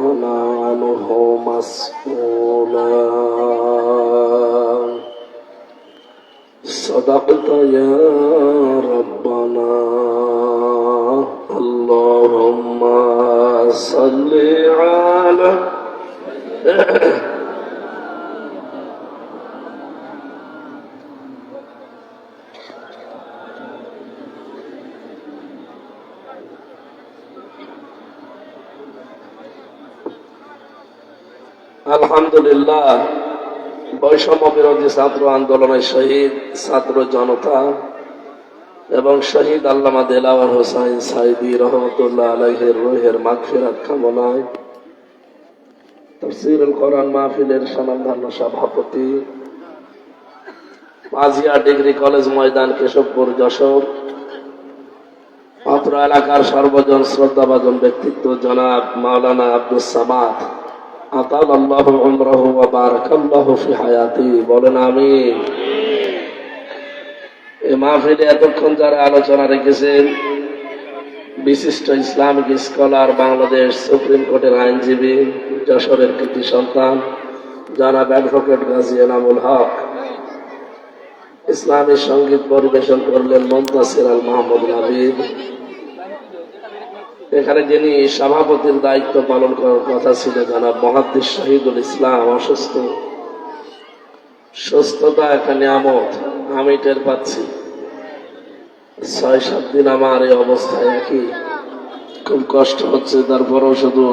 عنه مسؤولا صدقت يا ربنا اللهم صل على আলহামদুলিল্লাহ। বৈষম্য বিরোধী ছাত্র আন্দোলনের শহীদ ছাত্র জনতা এবং শহীদ আল্লামা দেলাওয়ার হোসাইন সাইদি রহমতুল্লাহ আলাইহির রূহের মাগফিরাত কামনায় তাফসীরুল কোরআন মাহফিলের স্বনামধন্য সভাপতি, পাজিয়া ডিগ্রি কলেজ ময়দান, কেশবপুর, যশোর, অত্র এলাকার সর্বজন শ্রদ্ধাভাজন ব্যক্তিত্ব জনাব মাওলানা আব্দুস সামাদ আতালাল্লাহু উমরাহু ওয়া বারাকাল্লাহু ফি হায়াতি, বলেন আমিন। এই মাহফিলে এতক্ষণ যারা আলোচনা রেখেছেন বিশিষ্ট ইসলামিক স্কলার, বাংলাদেশ সুপ্রিম কোর্টের আইনজীবী, যশোরের কৃতি সন্তান জনাব অ্যাডভোকেট গাজী এনামুল হক, ইসলামী সঙ্গীত পরিবেশন করলেন মুনতাসির আল মাহমুদ নাবিব। এখানে যিনি সভাপতির দায়িত্ব পালন করার কথা ছিল জনাব মুহাদ্দিস শহীদুল ইসলাম অসুস্থ। সুস্থতা একটা নিয়ামত, আমি টের পাচ্ছি। ৬-৭ দিন আমার এই অবস্থায় একই, খুব কষ্ট হচ্ছে। তারপরেও শুধু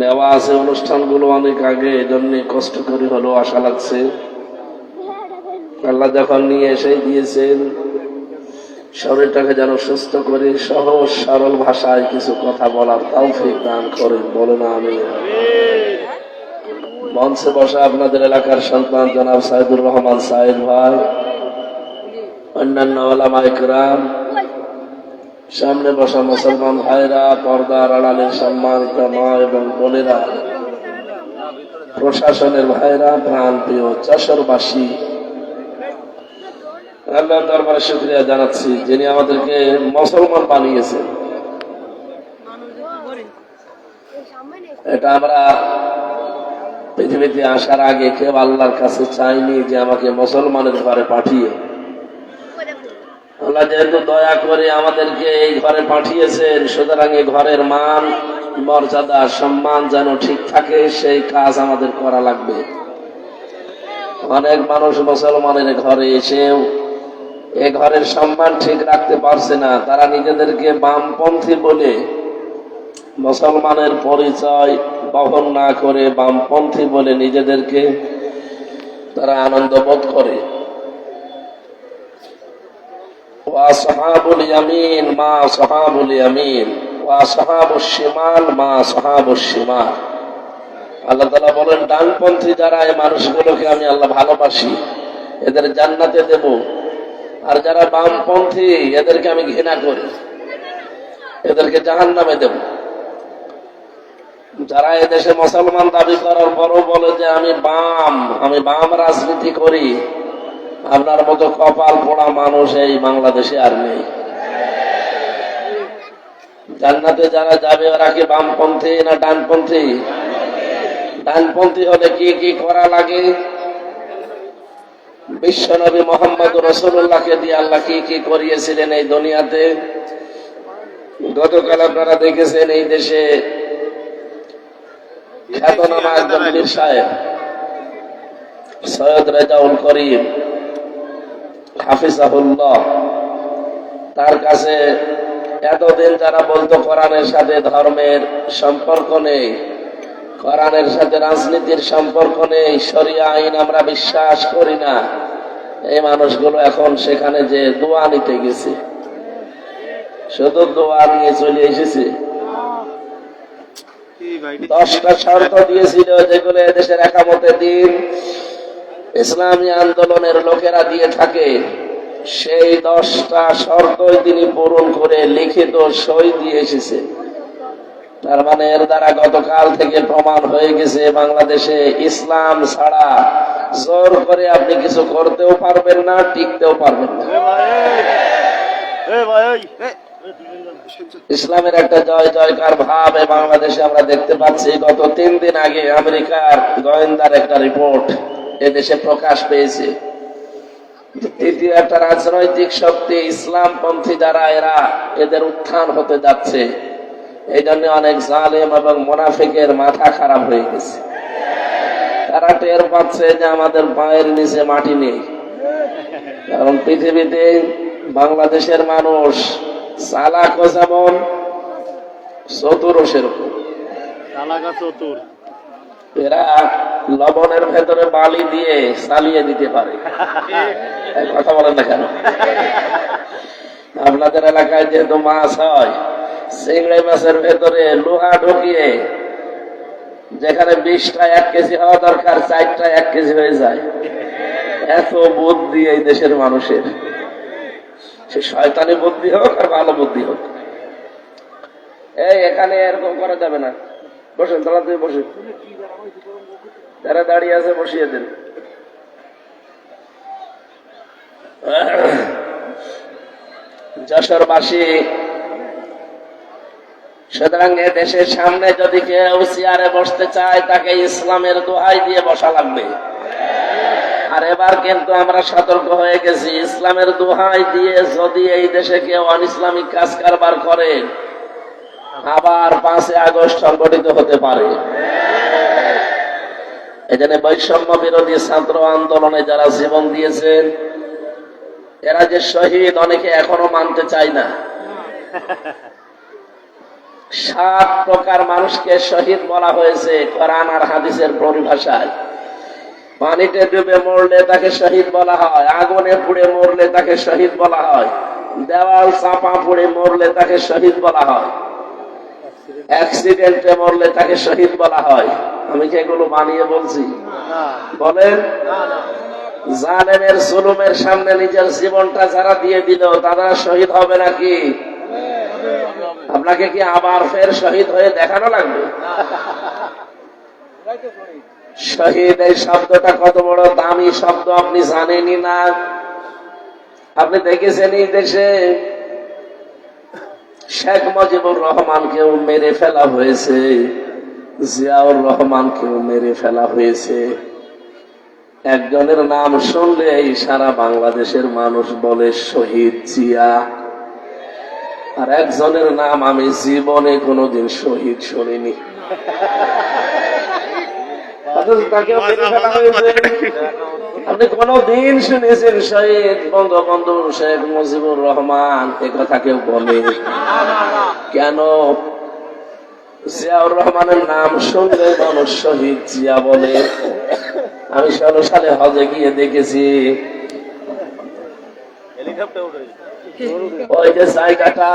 নেওয়া আছে অনুষ্ঠানগুলো অনেক আগে, এই জন্য কষ্ট করে হলেও আশা লাগছে। আল্লাহ যখন নিয়ে এসে দিয়েছেন, শরীরটাকে যেন সুস্থ করে সহজ সরল ভাষায় কিছু কথা বলার তৌফিক দান করেন, বলে না আমি। মঞ্চে বসা আপনাদের এলাকার সন্তান জনাব সাইদুর রহমান সাইদ ভাই, অন্যান্য ওলামা ইকরাম, সামনে বসা মুসলমান ভাইরা, পর্দার আড়ালের সম্মানিত মা এবং বোনেরা, প্রশাসনের ভাইরা, প্রাণ প্রিয় যশোরবাসী, আল্লাহর দরবারে শুকরিয়া জানাচ্ছি যিনি আমাদেরকে মুসলমান বানিয়েছেন। এটা আমরা পৃথিবীতে আসার আগে কেউ আল্লাহর কাছে চাইনি যে আমাকে মুসলমানের ঘরে পাঠিয়ে। আল্লাহ যেহেতু দয়া করে আমাদেরকে এই ঘরে পাঠিয়েছেন, সুতরাং এই ঘরের মান মর্যাদা সম্মান যেন ঠিক থাকে, সেই কাজ আমাদের করা লাগবে। অনেক মানুষ মুসলমানের ঘরে এসেও এ ঘরের সম্মান ঠিক রাখতে পারছে না। তারা নিজেদেরকে বামপন্থী বলে মুসলমানের পরিচয় বহন না করে বামপন্থী বলে নিজেদেরকে তারা আনন্দ বোধ করে। ওয়া আসহাবুল ইয়ামিন মা আসহাবুল ইয়ামিন ওয়া আসহাবুশ শিমাল মা আসহাবুশ শিমাল। আল্লাহ তাআলা বলেন, ডানপন্থী যারা, এই মানুষগুলোকে আমি আল্লাহ ভালোবাসি, এদের জান্নাতে দেব। আর যারা বামপন্থী, এদেরকে আমি ঘৃণা করি, এদেরকে জাহান্নামে দেব। যারা এদেশে মুসলমান দাবি করার পরও বলে যে আমি বাম রাজনীতি করি, আপনার মতো কপাল পোড়া মানুষ এই বাংলাদেশে আর নেই। জান্নাতে যারা যাবে ওরা কি বামপন্থী না ডানপন্থী? ডানপন্থী হলে কি কি করা লাগে? বিশ্বনবী মুহাম্মদ রাসূলুল্লাহকে দিয়ে আল্লাহ কি কি করিয়েছিলেন এই দুনিয়াতে। গতকাল আপনারা দেখেছেন এই দেশে খ্যাতনামা একজন পীর সাহেব সৈয়দ রেজাউল করিম হাফিজাহুল্লাহ, তার কাছে এতদিন যারা বলতো কোরআনের সাথে ধর্মের সম্পর্ক নেই, কোরআনের সাথে রাজনীতির সম্পর্ক নেই, শরিয়া আইন আমরা বিশ্বাস করি না, এই মানুষগুলো এখন সেখানে যে দোয়া নিতে গেছে, শুধু দোয়া নিয়ে চলে এসেছে। 10টা শর্ত দিয়েছিল যেগুলো এদেশের একামতের দিন ইসলামী আন্দোলনের লোকেরা দিয়ে থাকে। সেই 10টা শর্তই তিনি পূরণ করে লিখিত সই দিয়ে এসেছে। তার মানে এর দ্বারা গতকাল থেকে প্রমাণ হয়ে গেছে বাংলাদেশে ইসলাম ছাড়া জোর করে আপনি কিছু করতেও পারবেন না, টিকতেও পারবেন না। ইসলামের একটা জয় জয়কার ভাব বাংলাদেশে আমরা দেখতে পাচ্ছি। গত 3 দিন আগে আমেরিকার গোয়েন্দার একটা রিপোর্ট এদেশে প্রকাশ পেয়েছে। তৃতীয় একটা রাজনৈতিক শক্তি ইসলামপন্থী যারা, এদের উত্থান হতে যাচ্ছে। এই জন্য অনেক জালেম এবং মুনাফিকের মাথা খারাপ হয়ে গেছে। তারা টের পাচ্ছে যে আমাদের পায়ের নিচে মাটি নেই। কারণ পৃথিবীতে বাংলাদেশের মানুষ চালাকও যেমন, চতুরও সেরকম। এরা লবণের ভেতরে বালি দিয়ে চালিয়ে দিতে পারে। কথা বলেন না কেন? আপনাদের এলাকায় যেহেতু মাছ হয়, চিংড়ি মাছের ভেতরে লোহা ঢুকিয়ে যেখানে 20টা 1 কেজি হওয়া দরকার 4টা 1 কেজি হয়ে যায়। এত বুদ্ধি এই দেশের মানুষের, সে শয়তানি বুদ্ধি হোক আর ভালো বুদ্ধি হোক। এখানে এরকম করা যাবে না। বসেন, তাড়াতাড়ি বসে, যারা দাঁড়িয়ে আছে বসিয়ে দেন। যশোরবাসী, সুতরাং এ দেশের সামনে যদি কেউ চেয়ারে বসতে চায় তাকে ইসলামের দোহাই দিয়ে বসা লাগবে। আর এবার কিন্তু আমরা সতর্ক হয়ে গেছি, ইসলামের দোহাই দিয়ে যদি এই দেশে কেউ অনইসলামিক কাজ কারবার করে আবার 5 আগস্ট সংগঠিত হতে পারে। এজন্য বৈষম্য বিরোধী ছাত্র আন্দোলনে যারা জীবন দিয়েছেন, এরা যে শহীদ অনেকে এখনো মানতে চায় না। 7 প্রকার মানুষকে শহীদ বলা হয়েছে কোরআন আর হাদিসের পরিভাষায়। পানিতে ডুবে মরলে তাকে শহীদ বলা হয়, আগুনে পুড়ে মরলে তাকে শহীদ বলা হয়, দেওয়াল চাপা পড়ে মরলে তাকে শহীদ বলা হয়, অ্যাক্সিডেন্টে মরলে তাকে শহীদ বলা হয়। আমি কি এগুলো বানিয়ে বলছি? বলেন। জালেমের জুলুমের সামনে নিজের জীবনটা যারা দিয়ে দিল তারা শহীদ হবে নাকি? আপনাকে কি আবার ফের শহীদ হয়ে দেখানো লাগবে? শহীদ এই শব্দটা কত বড় দামি শব্দ আপনি জানেনই না। আপনি দেখেছেন এই দেশে শেখ মুজিবুর রহমানকেও মেরে ফেলা হয়েছে, জিয়াউর রহমানকেও মেরে ফেলা হয়েছে। একজনের নাম শুনলেই সারা বাংলাদেশের মানুষ বলে শহীদ জিয়া, আর একজনের নাম আমি জীবনে কোনোদিন শহীদ শুনিনি। আপনি কোনদিন শুনেছেন শহীদ বঙ্গবন্ধু শেখ মুজিবুর রহমান? এ কথা কেউ বলে কেন? জিয়াউর রহমানের নাম শুনলে মানুষ শহীদ জিয়া বলে। আমি 16 সালে হজে গিয়ে দেখেছি, ওই যে জায়গাটা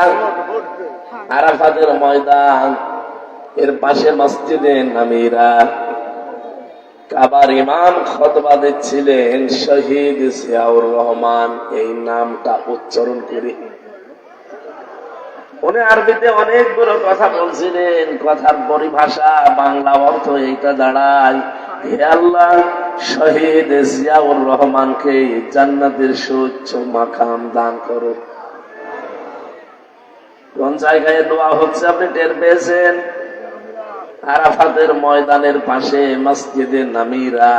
আরাফাতের ময়দান, এর পাশে মসজিদে নামিরা, কাবার ইমাম খুতবা দিচ্ছিলেন শহীদ জিয়াউর রহমান এই নামটা উচ্চারণ করে। উনি আরবিতে অনেকগুলো কথা বলছিলেন, কথার পরিভাষা বাংলা অর্থ এইটা দাঁড়ায়, হে আল্লাহ শহীদ জিয়াউর রহমানকে জান্নাতের সুউচ্চ মাকাম দান করো। কোন জায়গায় দোয়া হচ্ছে আপনি টের পেয়েছেন? আরাফাতের ময়দানের পাশে মসজিদে নামিরা।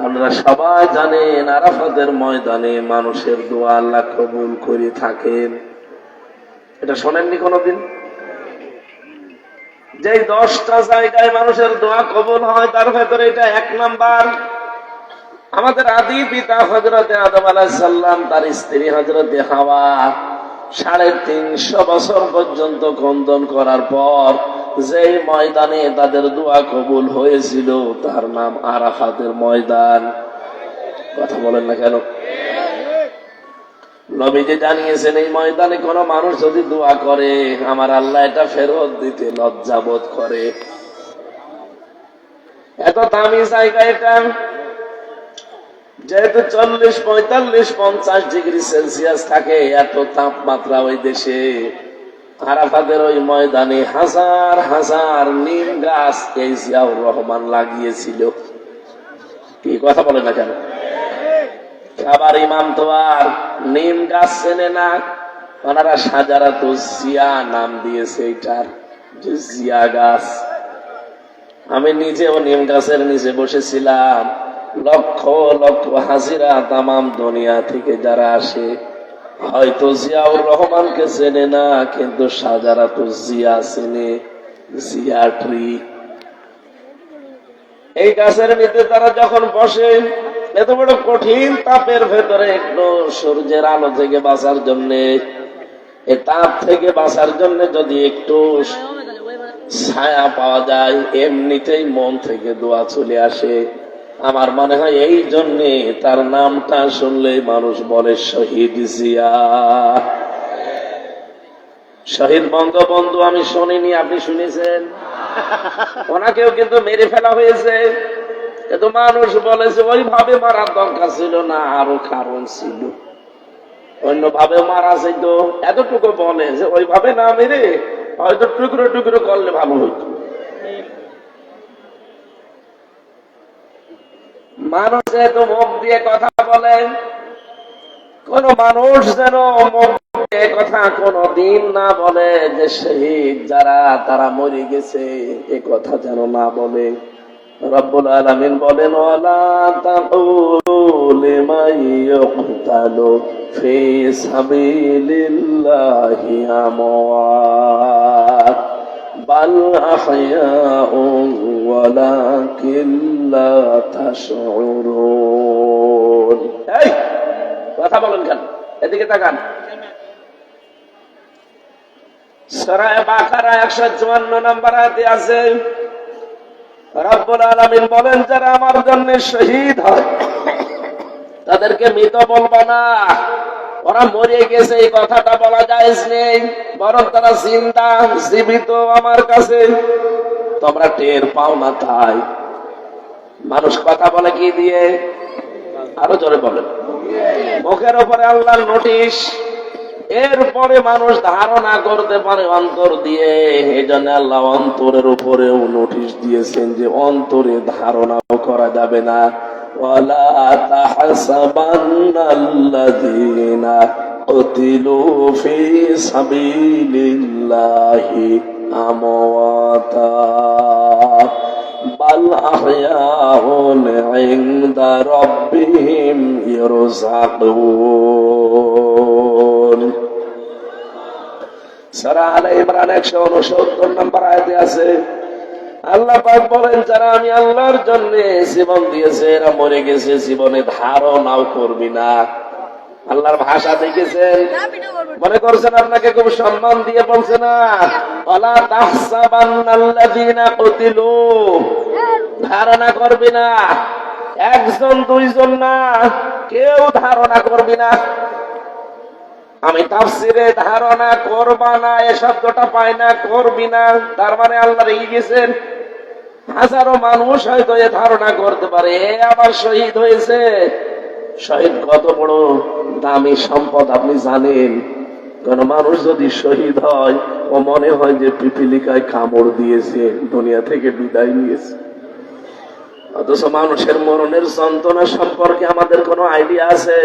আমরা সবাই জানেন আরাফাতের ময়দানে মানুষের দোয়া আল্লাহ কবুল করে থাকেন। এটা শোনেননি কোনদিন? যে 10টা জায়গায় মানুষের দোয়া কবুল হয় তার ভেতরে এটা 1 নাম্বার। আমাদের আদি পিতা হযরতে আদম আলাইহিস সালাম, তার স্ত্রী হযরতে হাওয়া 350 বছর পর্যন্ত ক্রন্দন করার পর যেই ময়দানে তাদের দোয়া কবুল হয়েছিল তার নাম আরাফাতের ময়দান। কথা বলেন না কেন? নবীজি জানিয়েছেন এই ময়দানে কোন মানুষ যদি দোয়া করে আমার আল্লাহ এটা ফেরত দিতে লজ্জাবোধ করে। এত দামি জায়গা এটা, যেহেতু 40, 45, 50 ডিগ্রি সেলসিয়াস থাকে, এত তাপমাত্রা ওই দেশে। আরাফাতের ওই ময়দানে হাজার হাজার নিম গাছ এই জিয়াউর রহমান লাগিয়েছিল। কি কথা বলে না কেন? আবার ইমাম তো আর নিম গাছ চেনে না, ওনারা সাজারাতুজ জিয়া নাম দিয়েছে এটার, যে জিয়া গাছ। আমি নিজেও নিম গাছের নিচে বসেছিলাম, লক্ষ লক্ষ হাজিরা তামাম দুনিয়া থেকে যারা আসে, হয়তো জিয়াউর রহমানকে চেনে না, কিন্তু সাজারাতুজ জিয়া চেনে, জিয়া ট্রি। এই গাছের নিচে তারা যখন বসে, এত বড় কঠিন তাপের ভেতরে একটু সূর্যের আলো থেকে বাঁচার জন্য, এই তাপ থেকে বাঁচার জন্য যদি একটু ছায়া পাওয়া যায়, এমনিতেই মন থেকে দোয়া চলে আসে। আমার মনে হয় এই জন্যে তার নামটা শুনলে মানুষ বলে শহীদ জিয়া। শহীদ বঙ্গবন্ধু আমি শুনিনি, আপনি শুনেছেন? ওনাকেও কিন্তু মেরে ফেলা হয়েছে, কিন্তু মানুষ বলেছে ওইভাবে মারার দরকার ছিল না, আরো কারণ ছিল, অন্যভাবে মারা যেত। এতটুকু বলে যে ওইভাবে না মেরে হয়তো টুকরো টুকরো করলে ভালো হইতো। মানুষ যেহেতু মুখ দিয়ে কথা বলে, কোন মানুষ যেন মুখ দিয়ে কথা কোনো দিন না বলে যে শহীদ যারা তারা মরে গেছে, এ কথা যেন না বলে। রব্বুল আলামিন বলেন, ওয়ালা তাকুলু লিমান ইয়ুকতালু ফি সাবিলিল্লাহি আমওয়াত বাল আহইয়াউন ওয়ালাকিন লা তাশউরুন। এই কথা বলেন কেন? এদিকে তাকান। সূরা বাকারা 154 নম্বর আয়াতে আছে, রব্বুল আলামিন বলেন, যারা আমার জন্য শহীদ হয় তাদেরকে মৃত বলবা না, ওরা মরে গেছে এই কথাটা বলা জায়েজ নেই, বরং তারা জিন্দা, জীবিত আমার কাছে, তোমরা টের পাও না। তাই মানুষ কথা বলে কি দিয়ে? আরো জোরে বলেন। মুখের উপরে আল্লাহর নোটিশ, এরপরে মানুষ ধারণা করতে পারে অন্তর দিয়ে। এই জন্য আল্লাহ অন্তরের উপরেও নোটিশ দিয়েছেন যে অন্তরে ধারণাও করা যাবে না। ওয়ালা তাহসাবান্নাল্লাযীনা কুতিলু ফি সাবিলিল্লাহি আমওয়াতা বাল আহইয়াউন ইনদা রাব্বিহিম ইরযাকুন। সূরা আলে ইমরান 169 নম্বর আয়াতে আছে, আল্লাহ পাক বলেন, যারা আমি আল্লাহর জন্য জীবন দিয়েছে এরা মরে গেছে, জীবনে ধারণাও করবি না। আল্লাহর ভাষা দেখেছেন? মনে করছেন আপনাকে খুব সম্মান দিয়ে বলছে না, ওয়ালা তাহসাবান্নাল্লাযীনা কুতিলু, ধারণা করবি না। একজন দুইজন না, কেউ ধারণা করবি না। আমি তাফসিরে ধারণা করবা না এ শব্দটা পাই না, করবি না, তার মানে আল্লাহ রেগে গেছেন। হাজারো মানুষ হয়তো এ ধারণা করতে পারে এ আবার শহীদ হয়েছে। শহীদ কত বড় দামি সম্পদ আপনি জানেন? কোন মানুষ যদি শহীদ হয়, ও মনে হয় যে পিপিলিকায় কামড় দিয়েছে, দুনিয়া থেকে বিদায় নিয়েছে। অথচ মানুষের মরণের যন্ত্রণা সম্পর্কে আমাদের কোনো আইডিয়া আছে?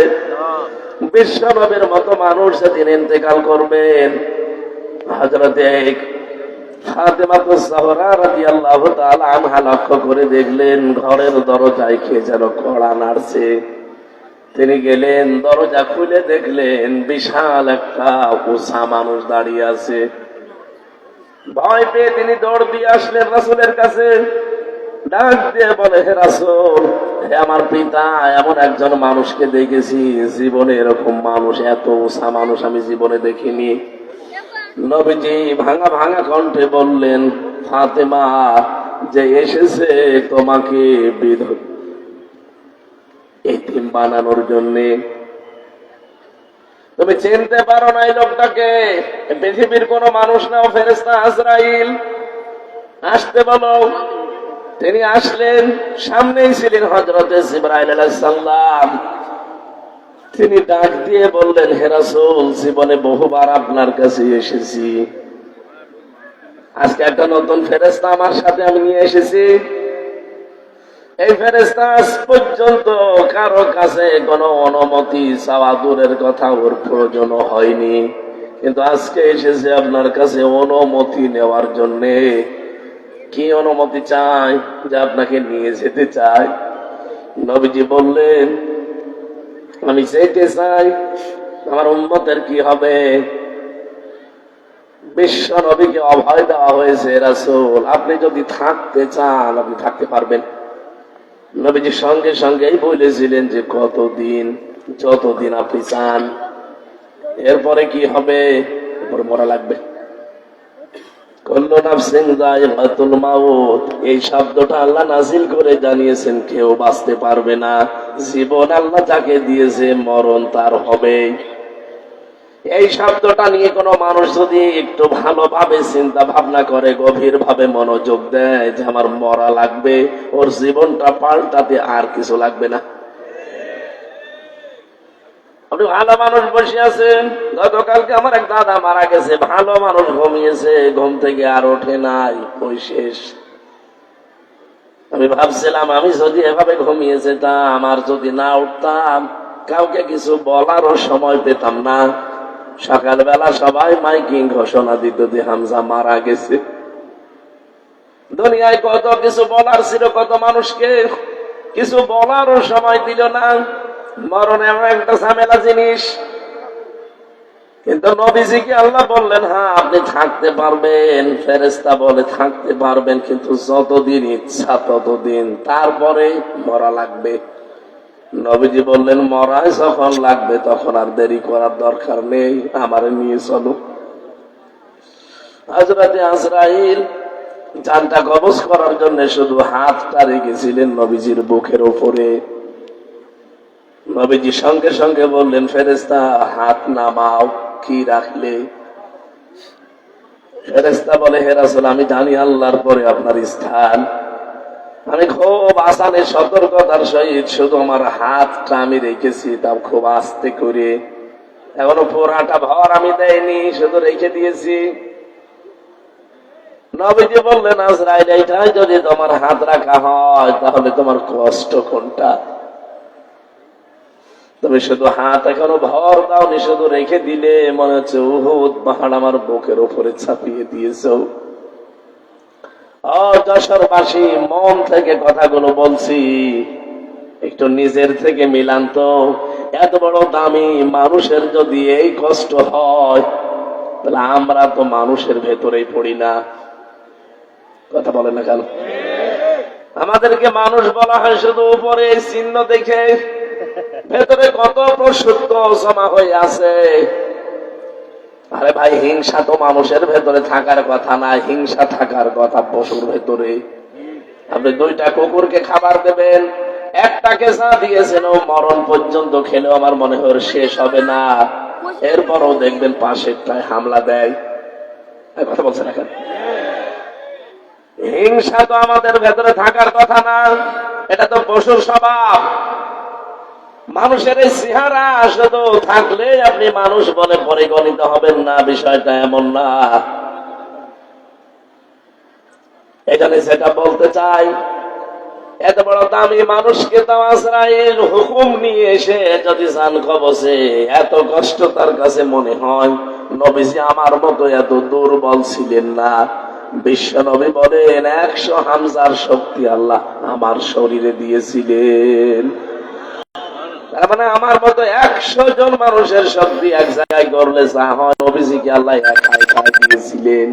বিশ্বনবীর মতো মানুষ সেদিন ইন্তেকাল করবেন। হযরতে ফাতেমাতুজ জাহরা রাদিয়াল্লাহু তাআলা আনহা লক্ষ্য করে দেখলেন ঘরের দরজায় কে যেন কড়া নাড়ছে। তিনি গেলেন, দরজা খুলে দেখলেন বিশাল একটা উঁচা মানুষ দাঁড়িয়ে আছে। ভয় পেয়ে তিনি দৌড় দিয়ে আসলেন রাসূলের কাছে, ডাক দিয়ে বলে, হে রাসূল, হে আমার পিতা, এমন একজন মানুষকে দেখেছি, জীবনে এরকম মানুষ, এত উঁচা মানুষ আমি জীবনে দেখিনি। নবীজি ভাঙা ভাঙা কণ্ঠে বললেন, ফাতেমা যে এসেছে তোমাকে এতিম বানানোর জন্যে, তুমি চিনতে পারো না এই লোকটাকে? পৃথিবীর কোন মানুষ নাও, ফেরেশতা আজরাইল, আসতে বলো। তিনি আসলেন, সামনেই ছিলেন হযরতে জিবরাইল আলাইহিস সালাম। তিনি ডাক দিয়ে বললেন, হে রাসূল, জীবনে বহুবার আপনার কাছে এসেছি, আজকে একটা নতুন ফেরেশতা আমার সাথে আমি নিয়ে এসেছি। এই ফেরেশতা আজ পর্যন্ত কারো কাছে কোনো অনুমতি চাওয়া দূরের কথা, ওর প্রয়োজন হয়নি। কিন্তু আজকে এসেছে আপনার কাছে অনুমতি নেওয়ার জন্যে। কি অনুমতি চাই? যে আপনাকে নিয়ে যেতে চাই। নবীজি বললেন, আমি যেতে চাই, আমার উম্মতের কি হবে? বিশ্ব নবীকে অভয় দেওয়া হয়েছে, রাসূল আপনি যদি থাকতে চান আপনি থাকতে পারবেন। নবীজি সঙ্গে সঙ্গেই বলেছিলেন যে কতদিন? যতদিন আপনি চান। এরপরে কি হবে? এরপরে মরা লাগবে। কুল্লু নাফসিন যায়িকাতুল মাউত, এই শব্দটা আল্লাহ নাযিল করে জানিয়েছেন কেউ বাঁচতে পারবে না। জীবন আল্লাহ যাকে দিয়েছে মরণ তার হবে। এই শব্দটা নিয়ে কোনো মানুষ যদি একটু ভালোভাবে চিন্তা ভাবনা করে, গভীর ভাবে মনোযোগ দেয় যে আমার মরা লাগবে, ওর জীবনটা পাল্টাতে আর কিছু লাগবে না। আপনি ভালো মানুষ বসে আছেন, গতকালকে আমার এক দাদা মারা গেছে, ভালো মানুষ ঘুমিয়েছে, ঘুম থেকে আর ওঠে নাই, ওই শেষ। আমি ভাবছিলাম আমি যদি এভাবে ঘুমিয়ে যেতাম, আমার যদি না উঠতাম, কাউকে কিছু বলারও সময় পেতাম না। সকালবেলা সবাই মাইকিং ঘোষণা দিত যে হামজা মারা গেছে। দুনিয়ায় কত কিছু বলার ছিল, কত মানুষকে কিছু বলারও সময় দিল না। মরণ এমন একটা ঝামেলা জিনিস। কিন্তু নবীজিকে আল্লাহ বললেন, হ্যাঁ আপনি থাকতে পারবেন। ফেরেশতা বলে থাকতে পারবেন, কিন্তু যতদিন ইচ্ছা ততদিন, তারপরে মরা লাগবে। নবীজি বললেন, মরায় যখন লাগবে তখন আর দেরি করার দরকার নেই, আমারে নিয়ে চলো। হযরতে আজরাইল জানটা কবজ করার জন্য শুধু হাতটা রেখেছিলেন নবীজির বুকের উপরে। নবীজি সঙ্গে সঙ্গে বললেন, ফেরেশতা হাত নামাও। কি রাখলে? ফেরেশতা বলে, হে রাসূল আমি জানি আল্লাহর পরে আপনার স্থান। আমি খুব আসানের সতর্কতার সহিত শুধু আমার হাতটা আমি রেখেছি, তাও খুব আস্তে করে। এখনো পুরাটা ভর আমি দেয়নি, শুধু রেখে দিয়েছি। নবীজি বললেন, আজরাইল এইটাই যদি তোমার হাত রাখা হয় তাহলে তোমার কষ্ট কোনটা? তুমি শুধু হাত এখনো ভর দাওনি, শুধু রেখে দিলে মনে হচ্ছে উহুদ পাহাড় আমার বুকের উপরে ছাপিয়ে দিয়েছ। যশোরবাসী, মন থেকে কথাগুলো বলছি, একটু নিজের থেকে মিলান তো। এত বড় দামি মানুষের যদি এই কষ্ট হয়, তাহলে আমরা তো মানুষের ভেতরেই পড়ি না। কথা বলেন না কেন? আমাদেরকে মানুষ বলা হয় শুধু উপরে চিহ্ন দেখে, ভেতরে কত প্রসূত জমা হয়ে আছে। আরে ভাই, হিংসা তো মানুষের ভেতরে থাকার কথা না, হিংসা থাকার কথা পশুর ভেতরে। আপনি দুইটা কুকুরকে খাবার দেবেন, একটাকে যা দিয়েছেন ও মরণ পর্যন্ত খেলেও আমার মনে হয় শেষ হবে না, এরপরও দেখবেন পাশেরটায় হামলা দেয়। কথা বলছেন এখন? হিংসা তো আমাদের ভেতরে থাকার কথা না, এটা তো পশুর স্বভাব। মানুষের এই চেহারা শুধু থাকলে আপনি মানুষ বলে পরিগণিত হবেন না, বিষয়টা এমন না। এখানে সেটা বলতে চাই, এত বড় দামি মানুষকে তো আজরাইল হুকুম নিয়ে এসে যদি জান কবজে, এত কষ্ট তার কাছে মনে হয়। নবীজি আমার মতো এত দুর্বল ছিলেন না। বিশ্ব নবী বলেন, 100 হামজার শক্তি আল্লাহ আমার শরীরে দিয়েছিলেন। তার মানে আমার মতো 100 জন মানুষের শক্তি এক জায়গায় করলে যা হয়, নবীজিকে আল্লাহ একাই দিয়েছিলেন।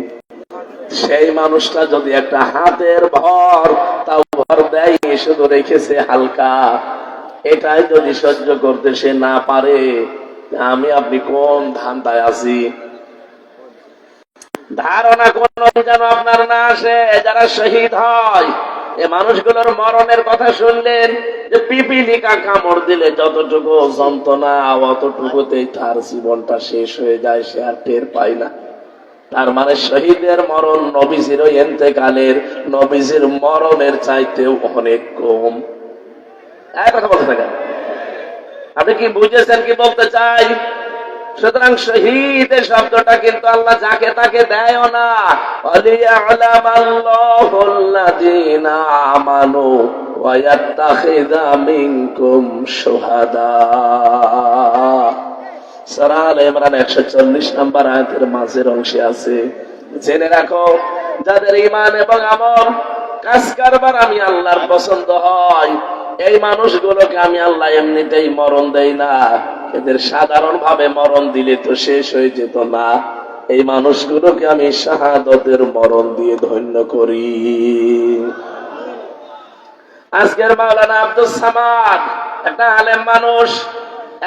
সেই মানুষটা যদি একটা হাতের ভর তাও ভর দেয়, শুধু রেখেছে হালকা, এটাই যদি সহ্য করতে সে না পারে, আমি আপনি কোন ধান্দায় আছি? ধারণা কোন যেন আপনার না আসে। যারা শহীদ হয়, এ মানুষগুলোর মরণের কথা শুনলেন যে পিপিলিকা কামড় দিলে যতটুকু যন্ত্রণা, অতটুকুতেই তার জীবনটা শেষ হয়ে যায়, সে আর টের পায় না। তার মানে শহীদের মরণ নবীজির ইন্তেকালের, নবীজির মরণের চাইতেও অনেক কম। কথা বলতে থাকেন, আপনি কি বুঝেছেন কি বলতে চাই? সুতরাং শহীদের শব্দটা কিন্তু আল্লাহ যাকে তাকে দেয় না। ওয়ালিয়ালামাল্লাহুল্লাযীনা আমানু ওয়া ইয়াত্তাখিযা মিনকুম শুহাদা। সূরা আলে ইমরান 140 নম্বর আয়াতের মাঝের অংশে আছে, জেনে রাখো যাদের ঈমান এবং আমল কাজ কারবার আমি আল্লাহর পছন্দ হয়, এই মানুষগুলোকে আমি আল্লাহ এমনিতেই মরণ দেই না। এদের সাধারণ ভাবে মরণ দিলে তো শেষ হয়ে যেত না, এই মানুষগুলোকে আমি শাহাদাতের মরণ দিয়ে ধন্য করি। আজকের মাওলানা আব্দুস সামাদ একটা আলেম মানুষ,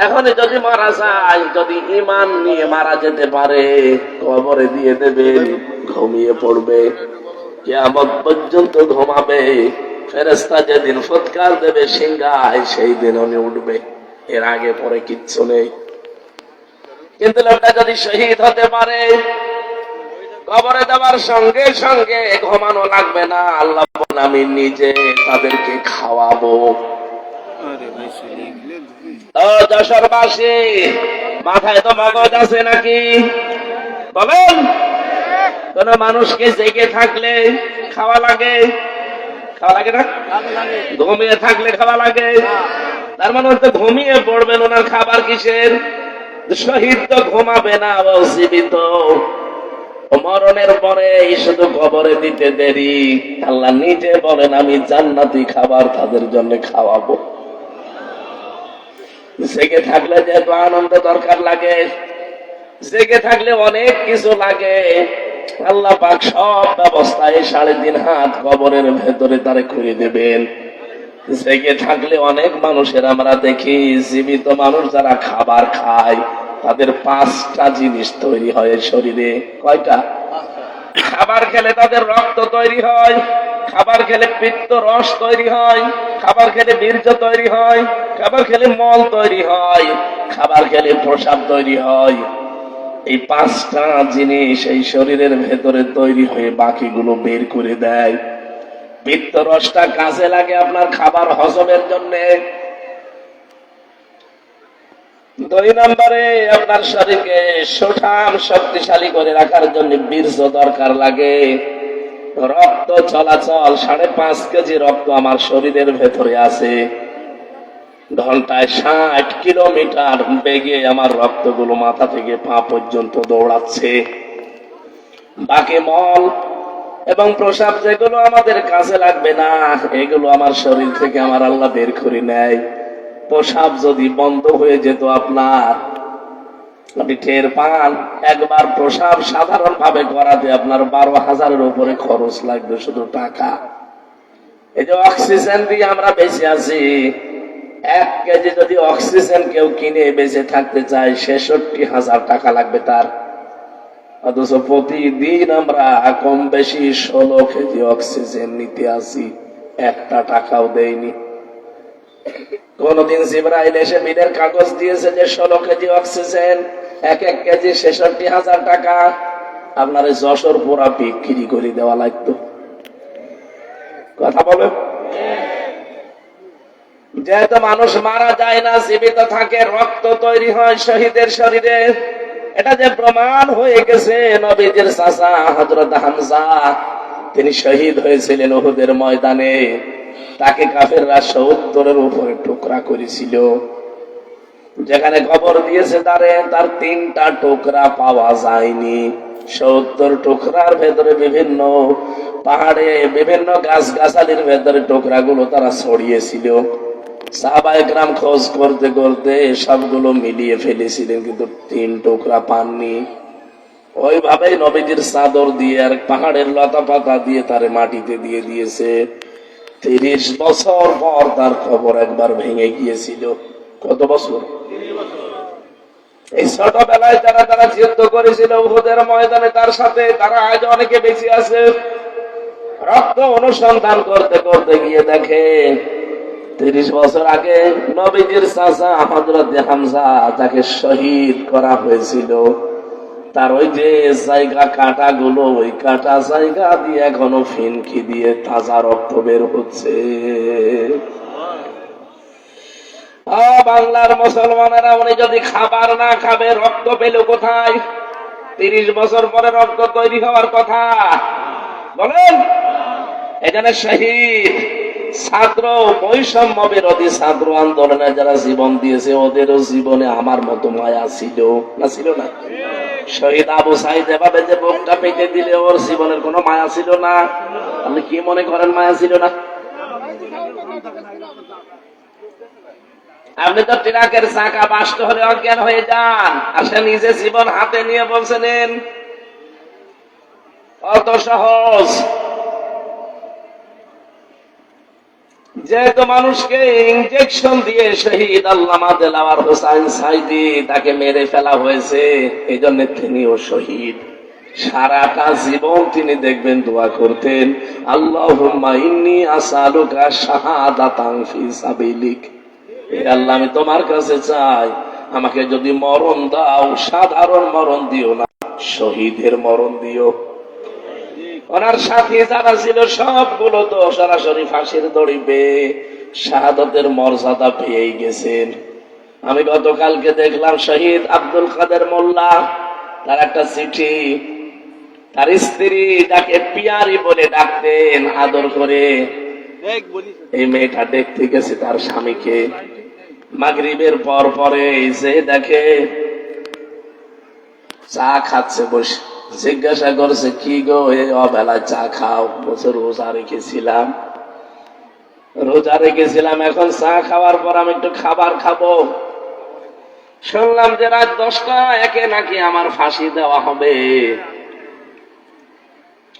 এখনই যদি মারা যায়, যদি ঈমান নিয়ে মারা যেতে পারে, কবরে দিয়ে দেবেন, ঘুমিয়ে পড়বে, কিয়ামত পর্যন্ত ঘুমাবে। ফেরেশতা যেদিন ফুৎকার দেবে সিংহায়, সেই দিন উনি উঠবে, এর আগে পরে কিচ্ছু নেই। কিন্তু লোকটা যদি শহীদ হতে পারে, কবরে দেওয়ার সঙ্গে সঙ্গে ঘুমানো লাগবে না, আল্লাহ বলেন আমি নিজে তাদেরকে খাওয়াবো। ও যশোরবাসী, মাথায় তো মগজ আছে নাকি বলেন? কোন মানুষকে জেগে থাকলে খাওয়া লাগে? খাওয়া লাগে না? ঘুমিয়ে থাকলে খাওয়া লাগে? তার মানে তো ঘুমিয়ে পড়বেন, ওনার খাবার কিসের? শহীদ তো ঘুমাবে না, ও জীবিত। মরণের পরে শুধু কবরে দিতে দেরি, আল্লাহ নিজে বলেন আমি জান্নাতি খাবার তাদের জন্য খাওয়াবো। জেগে থাকলে যেহেতু আনন্দ দরকার লাগে, জেগে থাকলে অনেক কিছু লাগে, আল্লাহ পাক সব ব্যবস্থায় 3.5 হাত কবরের ভেতরে তারে করে দেবেন। জেগে থাকলে অনেক মানুষের আমরা দেখি, জীবিত মানুষ যারা খাবার খায়, তাদের 5টা জিনিস তৈরি হয় শরীরে। কয়টা? খাবার খেলে তাদের রক্ত তৈরি হয়, খাবার খেলে পিত্ত রস তৈরি হয়, খাবার খেলে বীর্য তৈরি হয়, খাবার খেলে মল তৈরি হয়, খাবার খেলে প্রসাব তৈরি হয়। এই 5টা জিনিস এই শরীরের ভেতরে তৈরি হয়ে বাকিগুলো বের করে দেয়। পিত্ত রসটা কাজে লাগে আপনার খাবার হজমের জন্য। 2 নম্বরে আপনার শরীরকে সুঠাম শক্তিশালী করে রাখার জন্য বীর্য দরকার লাগে। রক্ত চলাচল, 5.5 কেজি রক্ত আমার শরীরের ভেতরে আছে। ঘন্টায় 60 কিলোমিটার বেগে আমার রক্তগুলো মাথা থেকে পা পর্যন্ত দৌড়াচ্ছে। বাকি মল এবং প্রসাব যেগুলো আমাদের কাজে লাগবে না, এগুলো আমার শরীর থেকে আমার আল্লাহ বের করে নেয়। প্রসাব যদি বন্ধ হয়ে যেত আপনার, আপনি টের পান, একবার প্রসাব সাধারণ ভাবে করাতে আপনার 12,000-এর উপরে খরচ লাগবে শুধু টাকা। এই যে অক্সিজেন দিয়ে আমরা বেঁচে আছি, 1 কেজি যদি অক্সিজেন কেউ কিনে বেঁচে থাকতে চায়, 66,000 টাকা লাগবে তার। অথচ প্রতিদিন আমরা কম বেশি 16 কেজি অক্সিজেন নিতে আসি, 1 টাকাও দেয়নি। কোনদিন জিবরাইল এসে বিলের কাগজ দিয়েছে যে 16 কেজি অক্সিজেন, 1 কেজি 66,000 টাকা, আপনার যশোর পুরা বিক্রি করে দেওয়া লাগতো। কথা বলেন? যেহেতু মানুষ মারা যায় না, জীবিত থাকে, রক্ত তৈরি হয় শহীদের শরীরে। এটা যে প্রমাণ হয়ে গেছে, নবীজির চাচা হযরত হামজা, তিনি শহীদ হয়েছিলেন উহুদের ময়দানে। তাকে কাফেররা 70-এর উপরে টুকরা করেছিল। যেখানে কবর দিয়েছে তার 3টা টুকরা পাওয়া যায়নি। 70 টুকরার ভেতরে বিভিন্ন পাহাড়ে, বিভিন্ন গাছগাছালির ভেতরে টুকরাগুলো তারা ছড়িয়েছিল। সাহাবায়ে কেরাম খোঁজ করতে করতে সবগুলো মিলিয়ে ফেলেছিলেন, কিন্তু 3 টুকরা পাননি। ওইভাবেই নবীজির চাদর দিয়ে আর পাহাড়ের লতা পাতা দিয়ে তারে মাটিতে দিয়ে দিয়েছে। 30 বছর পর তার খবর একবার ভেঙে গিয়েছিল। কত বছর? এই ছোটবেলায় যারা যুদ্ধ করেছিল উহুদের ময়দানে তার সাথে, তারা আজ অনেকে বেঁচে আছে। রক্ত অনুসন্ধান করতে করতে গিয়ে দেখে 30 বছর আগে নবীজির চাচা হযরত হামজা, যাকে শহীদ করা হয়েছিল, তার ওই যে জায়গা কাটাগুলো, ওই কাটা জায়গা দিয়ে এখনো ফিনকি দিয়ে তাজা রক্ত বের হচ্ছে। বাংলার মুসলমানেরা, উনি যদি খাবার না খাবে, রক্ত পেল কোথায়? 30 বছর পরে রক্ত তৈরি হওয়ার কথা বলেন। এখানে শহীদ ছাত্র বৈষম্য বিরোধী ছাত্র আন্দোলনে যারা জীবন দিয়েছে ওদেরও জীবনে আমার মতো মায়া ছিল না, ছিল না? শহীদ আবু সাইদ এভাবে যে বুকটা পেতে দিলে ওর জীবনের কোনো মায়া ছিল না? আপনি কি মনে করেন মায়া ছিল না? আপনি তো ট্রাকের চাকা বাস্ট হলে অজ্ঞান হয়ে যান, আর সে নিজে জীবন হাতে নিয়ে বলছেন অত সহজ। যেহেতু মানুষকে ইনজেকশন দিয়ে শহীদ আল্লামা দেলাওয়ার হোসাইন সাইদি তাকে মেরে ফেলা হয়েছে, এই জন্য তিনিও শহীদ। সারাটা জীবন তিনি দেখবেন দোয়া করতেন, আল্লাহুম্মা ইন্নী আসআলুকা শাহাদাতান ফি সাবিলিক। হে আল্লাহ, আমি তোমার কাছে চাই আমাকে যদি মরণ দাও সাধারণ মরণ দিও না, শহীদের মরণ দিও। ওনার সাথী যারা ছিল সবগুলো তো সরাসরি ফাঁসির দড়ি পেয়ে শাহাদতের মর্যাদা পেয়েই গেছেন। আমি গতকালকে দেখলাম শহীদ আব্দুল কাদের মোল্লা, তার একটা চিঠি, তার স্ত্রী তাকে পিয়ারি বলে ডাকতেন আদর করে। এই মেয়েটা দেখতে গেছে তার স্বামীকে মাগরিবের পর পরে, যে দেখে চা খাচ্ছে বসে, জিজ্ঞাসা করছে কি গো এই অবেলায় চা খাও? বলছে রোজা রেখেছিলাম, এখন চা খাওয়ার পর আমি একটু খাবার খাবো। শুনলাম যে রাত 10টা একে নাকি আমার ফাঁসি দেওয়া হবে।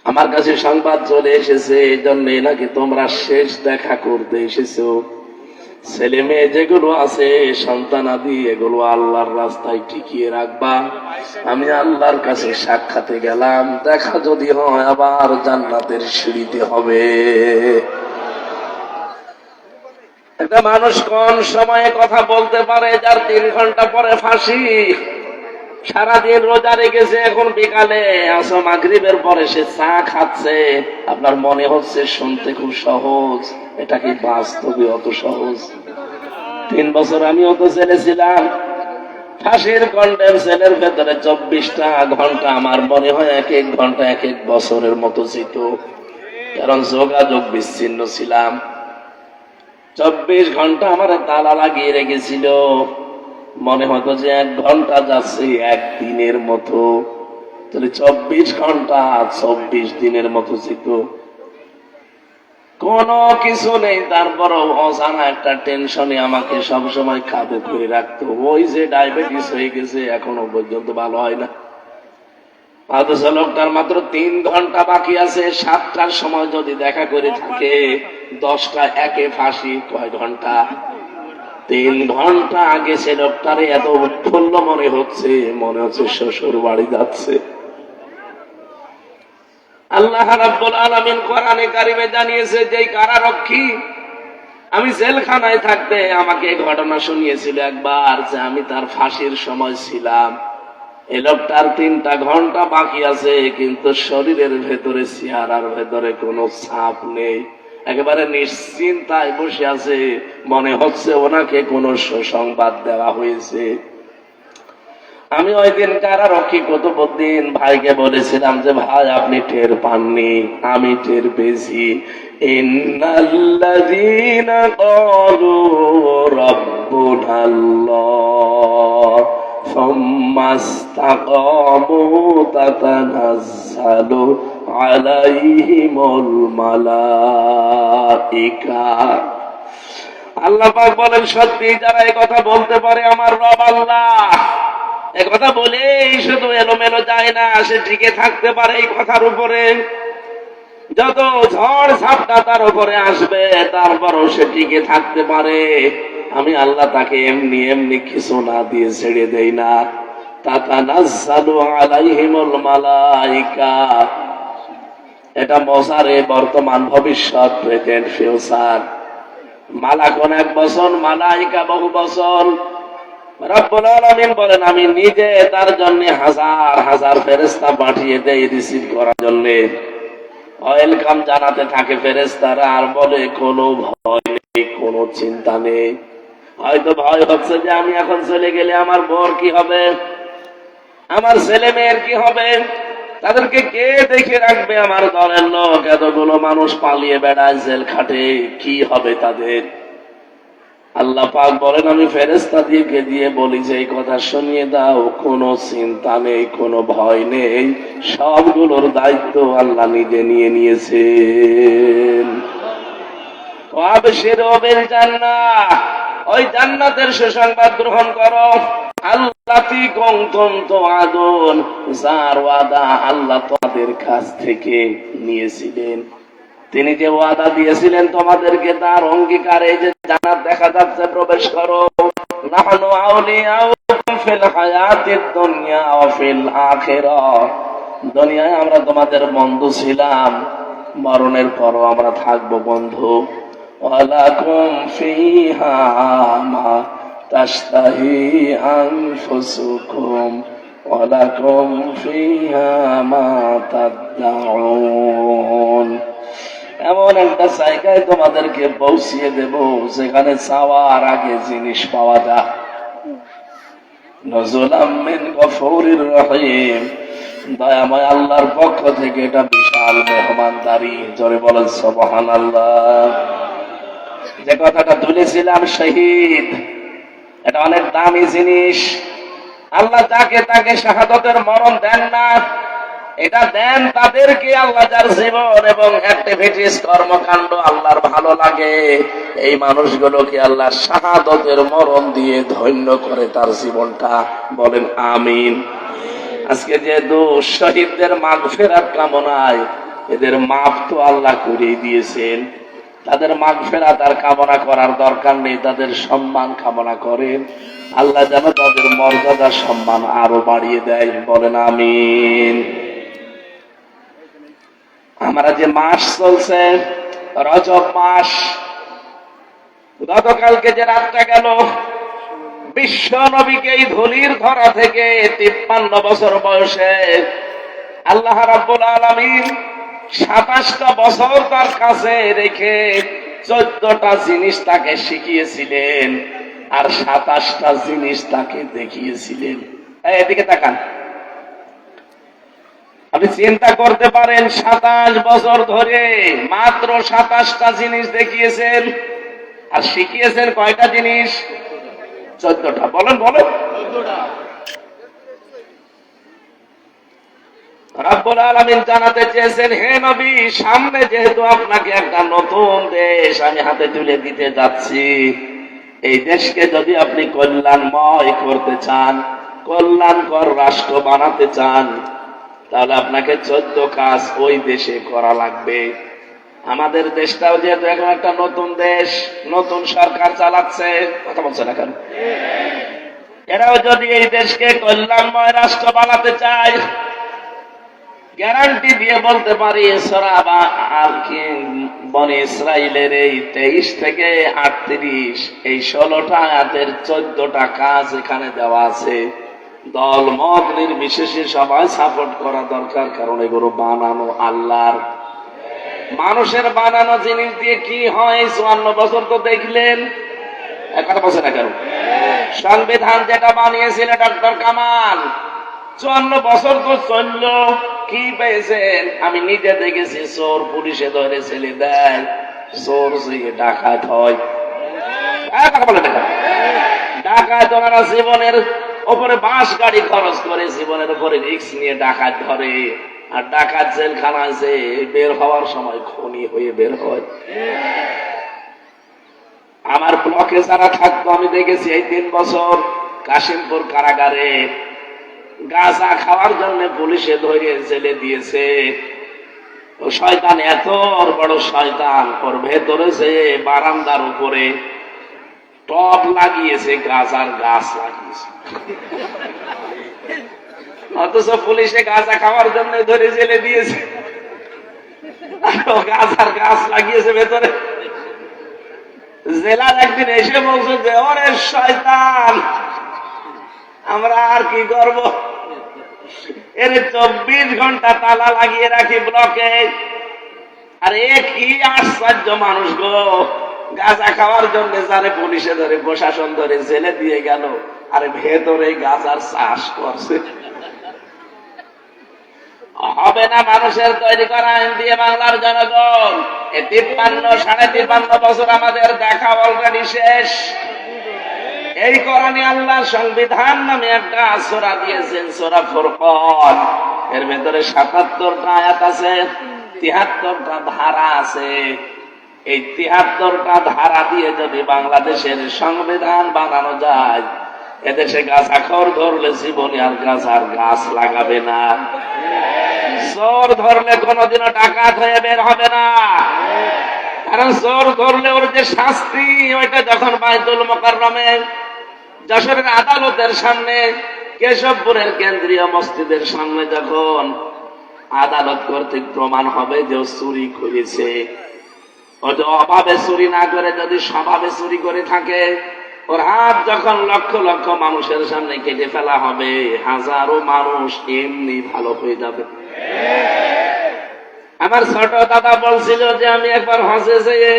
আমার কাছে সংবাদ চলে এসেছে, এই জন্যে নাকি তোমরা শেষ দেখা করতে এসেছো। ছেলে মেয়ে যেগুলো আছে সন্তানাদি, এগুলো আল্লাহর রাস্তায় টিকিয়ে রাখবা। আমি আল্লাহর কাছে সাক্ষাতে গেলাম, দেখা যদি হয় আবার জান্নাতের সিঁড়িতে হবে। একটা মানুষ কোন সময়ে কথা বলতে পারে যার 3 ঘন্টা পরে ফাঁসি? সারাদিন রোজা রেখেছে, এখন বিকালে আসো মাগরিবের পরে সে চা খাচ্ছে। আপনার মনে হচ্ছে শুনতে খুব সহজ, এটা কি বাস্তবে অত সহজ? 3 বছর আমিও তো জেলে ছিলাম। ফাঁসির কন্ডেম সেলের ভেতরে 24টা ঘন্টা আমার মনে হয় এক এক ঘন্টা এক এক বছরের মতো যেত, কারণ যোগাযোগ বিচ্ছিন্ন ছিলাম। 24 ঘন্টা আমার তালা লাগিয়ে রেখেছিল, মনে হতো যে 1 ঘন্টা যাচ্ছে 1 দিনের মতো। তাহলে 24 ঘন্টা 24 দিনের মতো যেত। কোনো কিছু নেই, তারপরও অজানা একটা টেনশনে আমাকে সবসময় কাবু করে রাখতো। ওই যে ডায়াবেটিস হয়ে গেছে, এখনো পর্যন্ত ভালো হয় না। অথচ লোকটার মাত্র 3 ঘন্টা বাকি আছে। 7টার সময় যদি দেখা করে থাকে, 10টা একে ফাঁসি। কয় ঘন্টা? 3 ঘন্টা আগে সে লোকটারে এত উৎফুল্ল মনে হচ্ছে শ্বশুর বাড়ি যাচ্ছে। আল্লাহ রাব্বুল আলামিন কোরআনে কারিমে জানিয়েছে যে কারারক্ষী আমি জেলখানায় থাকতে আমাকে ঘটনা শুনিয়েছিল একবার, যে আমি তার ফাঁসির সময় ছিলাম। এই লোকটার 3টা ঘন্টা বাকি আছে, কিন্তু শরীরের ভেতরে চেহারার ভেতরে কোনো ছাপ নেই, একেবারে নিশ্চিন্তায় বসে আছে। মনে হচ্ছে ওনাকে কোনো সুসংবাদ দেওয়া হয়েছে। আমি ওই দিন কারারক্ষী কুতুবউদ্দিন ভাইকে বলেছিলাম যে ভাই আপনি টের পাননি, আমি টের পেয়েছি। ইন্নাল্লাযীনা ক্বালু রাব্বুনাল্লাহ সুম্মা ইসতাকামু তাতানাজ্জালু আলাইহিমুল মালাইকা। আল্লাহ পাক বলেন, সত্যি যারা এই কথা বলতে পারে আমার রব আল্লাহ, একথা বলেই শুধু এলোমেলো যায় না, সে টিকে থাকতে পারে এই কথার উপরে। যত ঝড় ঝাপটা তার উপরে আসবে, তারপরও সে টিকে থাকতে পারে। আমি আল্লাহ তাকে এমনি এমনি কিছু না দিয়ে ছেড়ে দেই না। তাতানাজ্জালু আলাইহিমুল মালাইকা, এটা মজারে বর্তমান ভবিষ্যৎ, প্রেজেন্ট ফিউচার। মালাকুন 1 বছর, মালাইকা বহু বছর। রব্বুল আলামিন বলেন আমি নিজে তার জন্য হাজার হাজার ফেরেশতা পাঠিয়ে দেই রিসিভ করার জন্য। ওয়েলকাম জানাতে থাকে ফেরেশতারা, আর বলে কোনো ভয় নেই, কোনো চিন্তা নেই। হয়তো ভয় হচ্ছে যে আমি এখন চলে গেলে আমার বর কি হবে, আমার ছেলে মেয়ের কি হবে। তাদেরকে কে দেখে রাখবে? আমার দলের লোক এতগুলো মানুষ পালিয়ে বেড়ায়, জেল খাটে, কি হবে তাদের? আল্লাহ পাক বলেন, আমি ফেরেশতা দিয়ে বলি যে এই কথা শুনিয়ে দাও, কোনো চিন্তা নেই, কোনো ভয় নেই, সবগুলোর দায়িত্ব আল্লাহ নিজে নিয়ে নিয়েছেন। ওই জান্নাতের সুসংবাদ গ্রহণ করো। আল্লাতি কুনতুম তুআদুন, যার ওয়াদা আল্লাহ তোমাদের কাছ থেকে নিয়েছিলেন। তিনি যে ওয়াদা দিয়েছিলেন তোমাদেরকে, তার অঙ্গীকার এই যে জান্নাত দেখা যাচ্ছে, প্রবেশ করো। নাহনু আউলিয়াউকুম ফিল হায়াতিদ দুনিয়া ওয়া ফিল আখিরাহ, দুনিয়ায় আমরা তোমাদের বন্ধু ছিলাম, মরণের পরও আমরা থাকবো বন্ধু। ওয়ালাকুম ফিহা মা তাশতাহি আনফুসুকুম ওয়ালাকুম ফিহা মা তাদউন, এমন একটা জায়গায় তোমাদেরকে পৌঁছিয়ে দেব যেখানে চাওয়ার আগে জিনিস পাওয়া যায়। নজুলাম মিন গফুরির রহিম, দয়াময় আল্লাহর পক্ষ থেকে এটা বিশাল মেহমানদারি। জোরে বলেন সুবহানাল্লাহ। যে কথাটা তুলেছিলাম শহীদ, এটা অনেক দামি জিনিস। আল্লাহ যাকে তাকে শাহাদতের মরণ দেন না, এটা দেন তাদেরকে আল্লাহ যার জীবন এবং অ্যাক্টিভিটিস, কর্মকাণ্ড আল্লাহর ভালো লাগে, এই মানুষগুলোকে আল্লাহ শাহাদতের মরণ দিয়ে ধন্য করে তার জীবনটা। বলেন আমিন। আজকে যে শহীদদের মাগফিরাত কামনায়, এদের মাফ তো আল্লাহ করেই দিয়েছেন, তাদের মাগফিরাত আর কামনা করার দরকার নেই, তাদের সম্মান কামনা করেন। আল্লাহ যেন তাদের মর্যাদা সম্মান আরো বাড়িয়ে দেয়। বলেন আমিন। আমরা যে মাস চলছে, রজব মাস, গতকালকে যে রাতটা গেল, বিশ্ব নবীকে এই ধুলির ধরা থেকে 53 বছর বয়সে আল্লাহ রাব্বুল আলামিন 27টা বছর তার কাছে রেখে 14টা জিনিস তাকে শিখিয়েছিলেন, আর 27টা জিনিস তাকে দেখিয়েছিলেন। এদিকে তাকান, আপনি চিন্তা করতে পারেন, 27 বছর ধরে মাত্র 27টা জিনিস দেখিয়েছেন, আর শিখিয়েছেন কয়টা জিনিস? 14টা। বলেন বলেন। রাব্বুল আলামিন জানাতে চেয়েছেন, হে নবী, সামনে যেহেতু আপনাকে একটা নতুন দেশ আমি হাতে তুলে দিতে যাচ্ছি, এই দেশকে যদি আপনি কল্যাণময় করতে চান, কল্যাণকর রাষ্ট্র বানাতে চান, তাহলে আপনাকে 14 কাজ ওই দেশে করা লাগবে। আমাদের দেশটাও যেহেতু এখন একটা নতুন দেশ, নতুন সরকার চালাচ্ছে, কথা বলছে না কেন? এরাও যদি এই দেশকে কল্যাণময় রাষ্ট্র বানাতে চায়, গ্যারান্টি দিয়ে বলতে পারি, সূরা বনী ইসরাইলের এই 23 থেকে 38, এই 16টা আয়াতের 14টা কাজ এখানে দেওয়া আছে। দল মত নির্বিশেষে সবাই সাপোর্ট করা দরকার, কারণ এগুলো বানানো আল্লাহর। মানুষের বানানো জিনিস দিয়ে কি হয় 54 বছর তো দেখলেন। কথা বলছে না কেন? সংবিধান যেটা বানিয়েছিল ডক্টর কামাল, 54 বছর তো চলল, কি পেয়েছেন? আমি নিজে দেখেছি, চোর পুলিশে ধরে ছেলে দেয়, চোর যে ডাকাত হয়। কথা বলে দেখা, ডাকাত ওনারা জীবনের ওপরে বাস গাড়ি খরচ করে, জীবনের উপরে রিস্ক নিয়ে ডাকাত ধরে, আর ডাকাত জেলখানা আছে, বের হওয়ার সময় খনি হয়ে বের হয়। আমার ব্লকে যারা থাকতো আমি দেখেছি, এই 3 বছর কাশিমপুর কারাগারে গাঁজা খাওয়ার জন্য পুলিশে ধরে জেলে দিয়েছে। ও শয়তান এত বড় শয়তান, ওর ভেতরে যে বারান্দার উপরে টব লাগিয়েছে, গাঁজার গাছ লাগিয়েছে, অথচ পুলিশে গাঁজা খাওয়ার জন্য ধরে জেলে দিয়েছে, গাঁজার গাছ লাগিয়েছে ভেতরে। জেলার একদিন এসে বলছে যে, ওরে শয়তান, আমরা আর কি করব, এর 24 ঘন্টা তালা লাগিয়ে রাখি ব্লকে। আর এ কি আশ্চর্য মানুষ গো, গাঁজা খাওয়ার জন্য যারে পুলিশে ধরে, প্রশাসন ধরে জেলে দিয়ে গেল, আর ভেতরে গাঁজার চাষ করছে। হবে না মানুষের তৈরি করা আইন দিয়ে বাংলার জনগণ। এই 53-53.5 বছর আমাদের দেখা অলরেডি শেষ। এই কোরআনে আল্লাহ সংবিধান নামে একটা সূরা দিয়েছেন, সূরা ফুরকান। এর ভেতরে 77টা আয়াত আছে, 73টা ধারা আছে। এই 73টা ধারা দিয়ে যদি বাংলাদেশের সংবিধান বানানো যায়, এদেশে গাছাখর ধরলে জীবনে আর গাছ লাগাবে না। চোর ধরলে কোনোদিনও ডাকাত হয়ে বের হবে না, কারণ চোর ধরলে ওর যে শাস্তি, ওইটা যখন বাইতুল মোকাররমে যশোরের আদালতের সামনে, কেশবপুরের কেন্দ্রীয় মসজিদের সামনে যখন আদালত কর্তৃক প্রমাণ হবে যে ও চুরি করেছে, ও যে অভাবে চুরি না করে যদি স্বভাবে চুরি করে থাকে, ওর হাত যখন লক্ষ লক্ষ মানুষের সামনে কেটে ফেলা হবে, হাজারো মানুষ এমনি ভালো হয়ে যাবে। আমার ছোট দাদা বলছিল যে আমি একবার হজে যেয়ে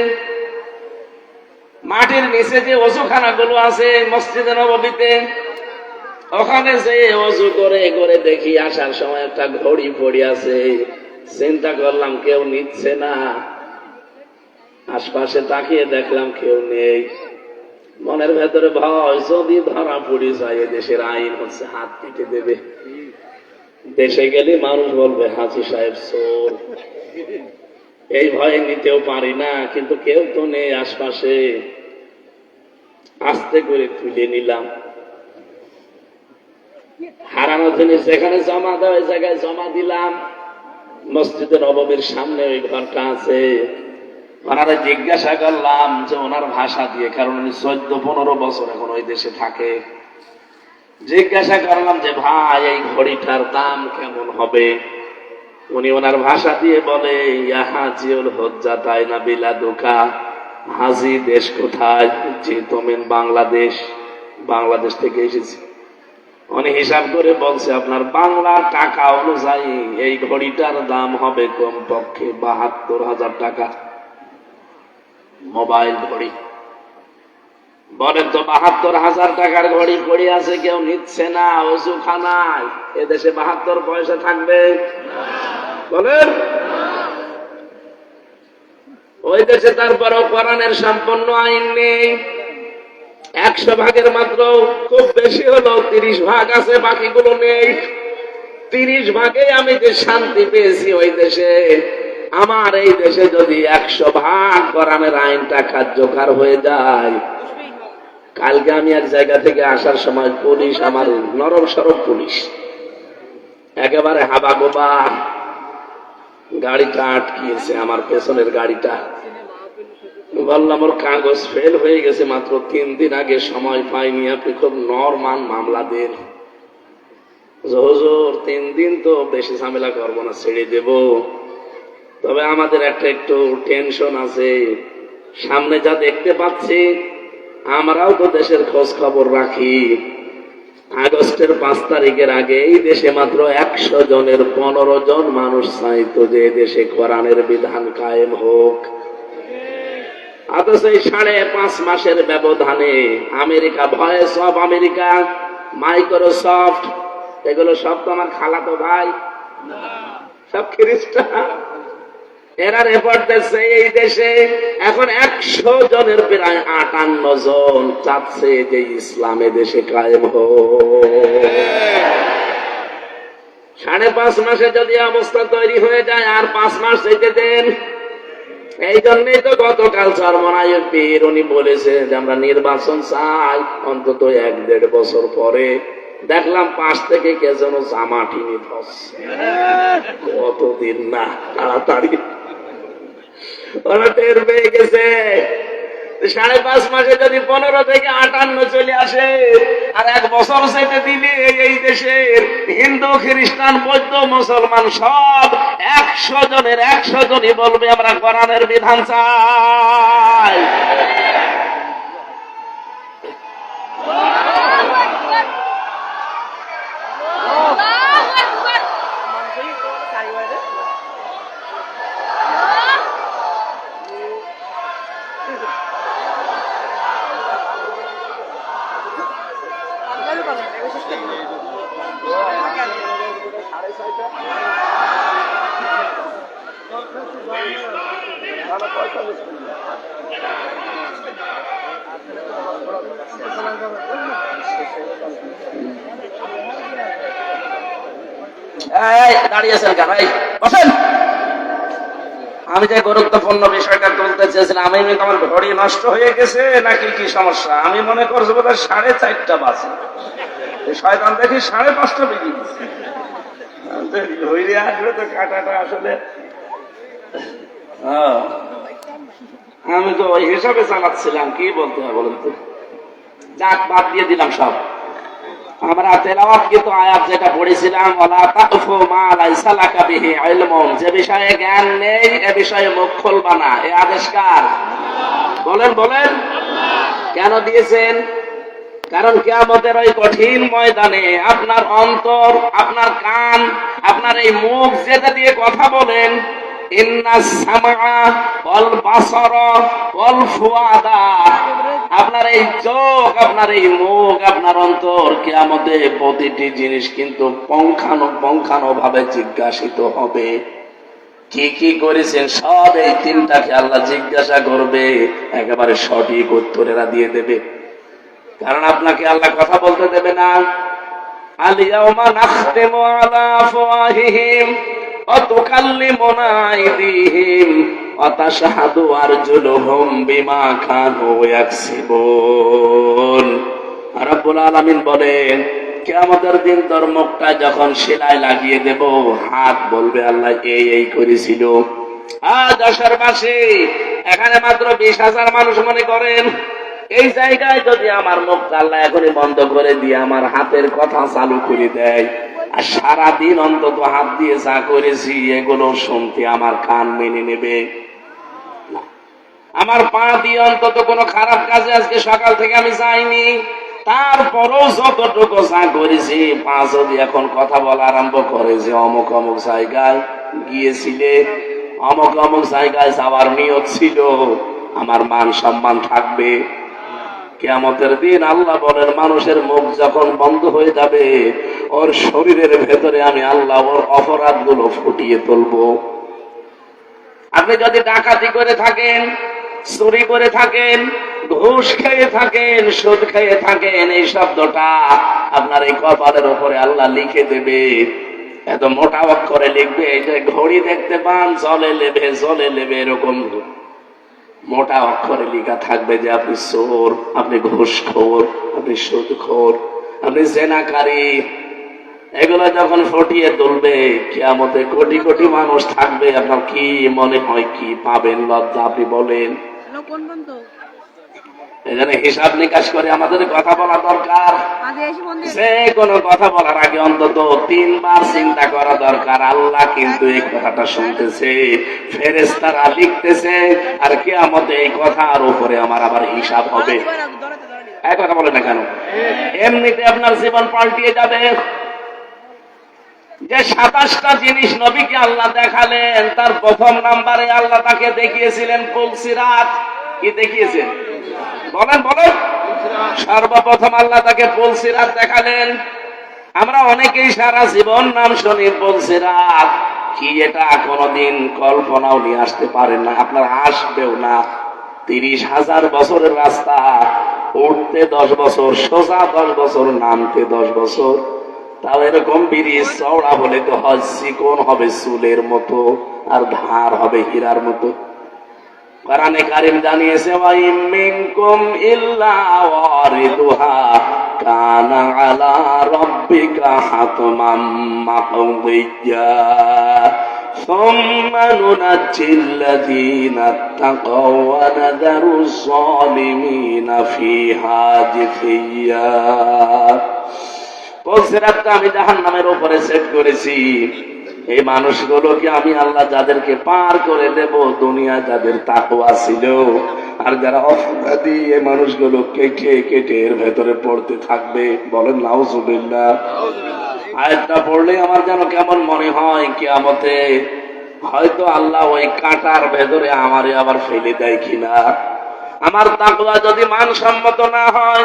মাটির নিচে যে ওযুখানা গুলো আছে মসজিদে নববীতে, ওখানে যে ওযু করে করে দেখি আসার সময় একটা ঘড়ি পড়ে আছে। চিন্তা করলাম কেউ নিচ্ছে না, আশপাশে তাকিয়ে দেখলাম কেউ নেই। মনের ভেতরে ভয়, যদি ধরা পড়ে যায় এদেশের আইন হচ্ছে হাত কেটে দেবে। দেশে গেলে মানুষ বলবে হাজী সাহেব চোর। এই ভয়ে নিতেও পারি না, কিন্তু কেউ তো নেই আশপাশে। আস্তে করে তুলে নিলাম। হারানো জিনিস যেখানে জমা দেওয়া, ওই জায়গায় জমা দিলাম। মসজিদে নববীর সামনে ওই ঘরটা আছে। ওনারা জিজ্ঞাসা করলাম যে ওনার ভাষা দিয়ে, কারণ উনি 14-15 বছর এখন ওই দেশে থাকে। জিজ্ঞাসা করলাম যে ভাই এই ঘড়িটার দাম কেমন হবে? উনি ওনার ভাষা দিয়ে বলে, ইয়া হাজিউল হজ্জা তাই না বিলাদুকা। হাজি দেশ কোথায়? যে তুমি বাংলাদেশ। বাংলাদেশ থেকে এসেছি। উনি হিসাব করে বলছে আপনার বাংলা টাকা অনুযায়ী এই ঘড়িটার দাম হবে কমপক্ষে 72,000 টাকা। মোবাইল ঘড়ি। বলেন তো 72,000 টাকার ঘড়ি পড়ে আছে, কেউ নিচ্ছে না, ওযুখানায়। এদেশে 72 পয়সা থাকবে? বলেন। ওই দেশে তারপরও কোরআনের সম্পূর্ণ আইন নেই। 100 ভাগের মাত্র খুব বেশি হলো 30 ভাগ আছে, বাকিগুলো নেই। 30 ভাগে আমি যে শান্তি পেয়েছি ওই দেশে, আমার এই দেশে যদি 100 ভাগ কোরআনের আইনটা কার্যকর হয়ে যায়। কালকে আমি এক জায়গা থেকে আসার সময় পুলিশ, আমার নরম সরব পুলিশ, একেবারে হাবা গোবা গাড়িটা আটকিয়েছে, আমার পেছনের গাড়িটা। বললাম ওর কাগজ ফেল হয়ে গেছে, মাত্র 3 দিন আগে সময় পাইনি, আপনি খুব নরমাল মামলা দেন। হুজুর 3 দিন তো বেশি ঝামেলা করবো না, ছেড়ে দেব। তবে আমাদের একটা একটু টেনশন আছে, সামনে যা দেখতে পাচ্ছি, আমরাও তো দেশের খোঁজ খবর রাখি। আগস্টের 5 তারিখের আগে এই দেশে মাত্র 100 জনের 15 জন মানুষ চাইতো যে দেশে কোরআনের বিধান কায়েম হোক। অথচ এই 5.5 মাসের ব্যবধানে America, voice of America, Microsoft, এগুলো সব তো আমার খালাতো ভাই, সব খ্রিস্টান। এরা রেপোর্ট দিচ্ছে এই দেশে এখন 100 জনের প্রায় 58 জন চাচ্ছে যে ইসলামে দেশে কায়েম হোক। 5.5 মাসে যদি অবস্থা তৈরি হয়ে যায়, আর 5 মাস যেতে দেন। এই জন্যই তো গতকাল চরমনাইয়ের পীর উনি বলেছেন যে আমরা নির্বাচন চাই অন্তত 1-1.5 বছর পরে। দেখলাম পাশ থেকে কে যেন জামা টিনি ধরছে। কতদিন না, তাড়াতাড়ি ওরা টের পেয়ে গেছে। 5.5 মাসে যদি 15 থেকে 58 চলে আসে, আর 1 বছর যেতে দিলে এই দেশের হিন্দু, খ্রিস্টান, বৌদ্ধ, মুসলমান সব 100 জনের 100 জনই বলবে আমরা কোরআনের বিধান চাই। দাঁড়িয়েছেন কেন? বসেন। আমি যে গুরুত্বপূর্ণ বিষয়টা তুলতে চেয়েছিলাম, আমি আমার ঘড়ি নষ্ট হয়ে গেছে নাকি কি সমস্যা? আমি মনে করছি বোধ হয় 4:30 বাজে, শয়তান দেখি 5:30 বেজে গেছে। হইলে আসবে তো কাটাটা আসলে আমি তো ওই হিসাবে চালাচ্ছিলাম। কি বলতে হয় বলুন তো? যাক, বাদ দিয়ে দিলাম সব। আমরা তেলাওয়াতকৃত আয়াত যেটা পড়েছিলাম, ওয়ালা তাকফু মা লাইসা লাকা বিহি ইলমুন, যে বিষয়ে জ্ঞান নেই এ বিষয়ে মুখ খুলবা না, এই আদেশ কার? বলেন বলেন। কেন দিয়েছেন? কারণ কিয়ামতের ওই কঠিন ময়দানে আপনার অন্তর, আপনার কান, আপনার এই মুখ যেটা দিয়ে কথা বলেন, ইন্নাস সামআ ওয়াল বাসারা ওয়াল ফুআদা, আপনার এই চোখ, আপনার এই মুখ, আপনার অন্তর, কিয়ামতে প্রতিটি জিনিস কিন্তু পঙ্খানো ভাবে জিজ্ঞাসিত হবে। কি কি করেছেন সব এই তিনটাকে আল্লাহ জিজ্ঞাসা করবে, একেবারে সঠিক উত্তরেরা দিয়ে দেবে। কারণ আপনাকে আল্লাহ কথা বলতে দেবে না। আল ইয়াউমা নাখতিমু আলা আফওয়াহিহিম ওয়া তুকাল্লিমুনা আইদিহিম ওয়া তাশহাদু আরজুলুহুম বিমা কানু ইয়াকসিবুন। রাব্বুল আলামিন বলেন, কিয়ামতের দিন তোর মুখটা যখন সেলাই লাগিয়ে দেব, হাত বলবে আল্লাহ এই এই করেছিল। আজ আসার মাসে এখানে মাত্র 20,000 মানুষ মনে করেন। এই জায়গায় যদি আমার মুখটা আল্লাহ এখনই বন্ধ করে দিয়ে আমার হাতের কথা চালু করে দেয়, আর সারাদিন অন্তত হাত দিয়ে যা করেছি এগুলো শুনতে আমার কান মেনে নেবে? আমার পা দিয়ে অন্তত কোনো খারাপ কাজে আজকে সকাল থেকে আমি যাইনি, তারপরও যতটুকু যা করেছি, পা যদি এখন কথা বলা আরম্ভ করে যে অমুক অমুক জায়গায় গিয়েছিলে, অমুক অমুক জায়গায় যাওয়ার নিয়ত ছিল, আমার মান সম্মান থাকবে? কিয়ামতের দিন আল্লাহ বলেন, মানুষের মুখ যখন বন্ধ হয়ে যাবে, ওর শরীরের ভেতরে আমি আল্লাহ ওর অপরাধ গুলো ফুটিয়ে তুলবো। আপনি যদি ডাকাতি করে থাকেন, চুরি করে থাকেন, ঘুষ খেয়ে থাকেন, সুদ খেয়ে থাকেন, এই শব্দটা আপনার এই কপালের উপরে আল্লাহ লিখে দেবে। এত মোটা অক্ষরে লিখবে, এই যে ঘড়ি দেখতে পান জলে লেবে এরকম মোটা অক্ষরে লেখা থাকবে যে আপনি চোর, আপনি ঘুষখোর, আপনি সুদখোর, আপনি জেনাকারী। এগুলো যখন ফুটিয়ে তুলবে, কিয়ামতে কোটি কোটি মানুষ থাকবে, আপনার কি মনে হয় কি পাবেন লজ্জা? আপনি বলেন। এখানে হিসাব নিকাশ করে আমাদের কথা বলা দরকার। যে কোনো কথা বলার আগে অন্তত 3 বার চিন্তা করা দরকার। আল্লাহ কিন্তু এই কথাটা শুনতেছে, ফেরেশতারা লিখতেছে, আর কিয়ামতে এই কথার উপরে আমার আবার হিসাব হবে। এই কথা বলে না কেন? এমনিতে আপনার জীবন পাল্টিয়ে যাবে। যে 27টা জিনিস নবীকে আল্লাহ দেখালেন, তার প্রথম নাম্বারে আল্লাহ তাকে দেখিয়েছিলেন পুলসিরাত। কি দেখিয়েছেন? বলেন বলেন। সর্বপ্রথম আল্লাহ তাকে পুলসিরাত দেখালেন। আমরা অনেকেই সারা জীবন নাম শুনি পুলসিরাত, কি এটা কোনদিন কল্পনাও নিয়ে আসতে পারেন না, আপনার আসবেও না। 30,000 বছরের রাস্তা, উঠতে 10 বছর, সোজা 10 বছর, নামতে 10 বছর। তাও এরকম ব্রিজ চওড়া হলে তো হজ চিকন হবে চুলের মতো, আর ধার হবে হীরার মতো। কোরআনে কারীম জানিয়েছে, ওয়া ইম মিনকুম ইল্লা ওয়ারিদুহা কানা আলা রাব্বিকা হাতমান মাকদিয়্যা সুম্মা নুনাজ্জিল্লাযীনা তাকাও ওয়া নাযারুজ যালিমিনা ফিহা জিথিয়্যা। পুলসিরাতটা আমি জাহান্নামের উপরে সেট করেছি। এই মানুষগুলোকে আমি আল্লাহ যাদেরকে পার করে দেব, দুনিয়া যাদের তাকওয়া ছিল আর যারা অপরাধী, এই মানুষগুলো কেটে কেটে এর ভেতরে পড়তে থাকবে। বলেন নাউজুবিল্লাহ। আয়াতটা পড়লে আমার যেন কেমন মনে হয়, কিয়ামতে হয়তো আল্লাহ ওই কাঁটার ভেতরে আমারে আবার ফেলে দেয় কিনা। আমার তাকওয়া যদি মানসম্মত না হয়,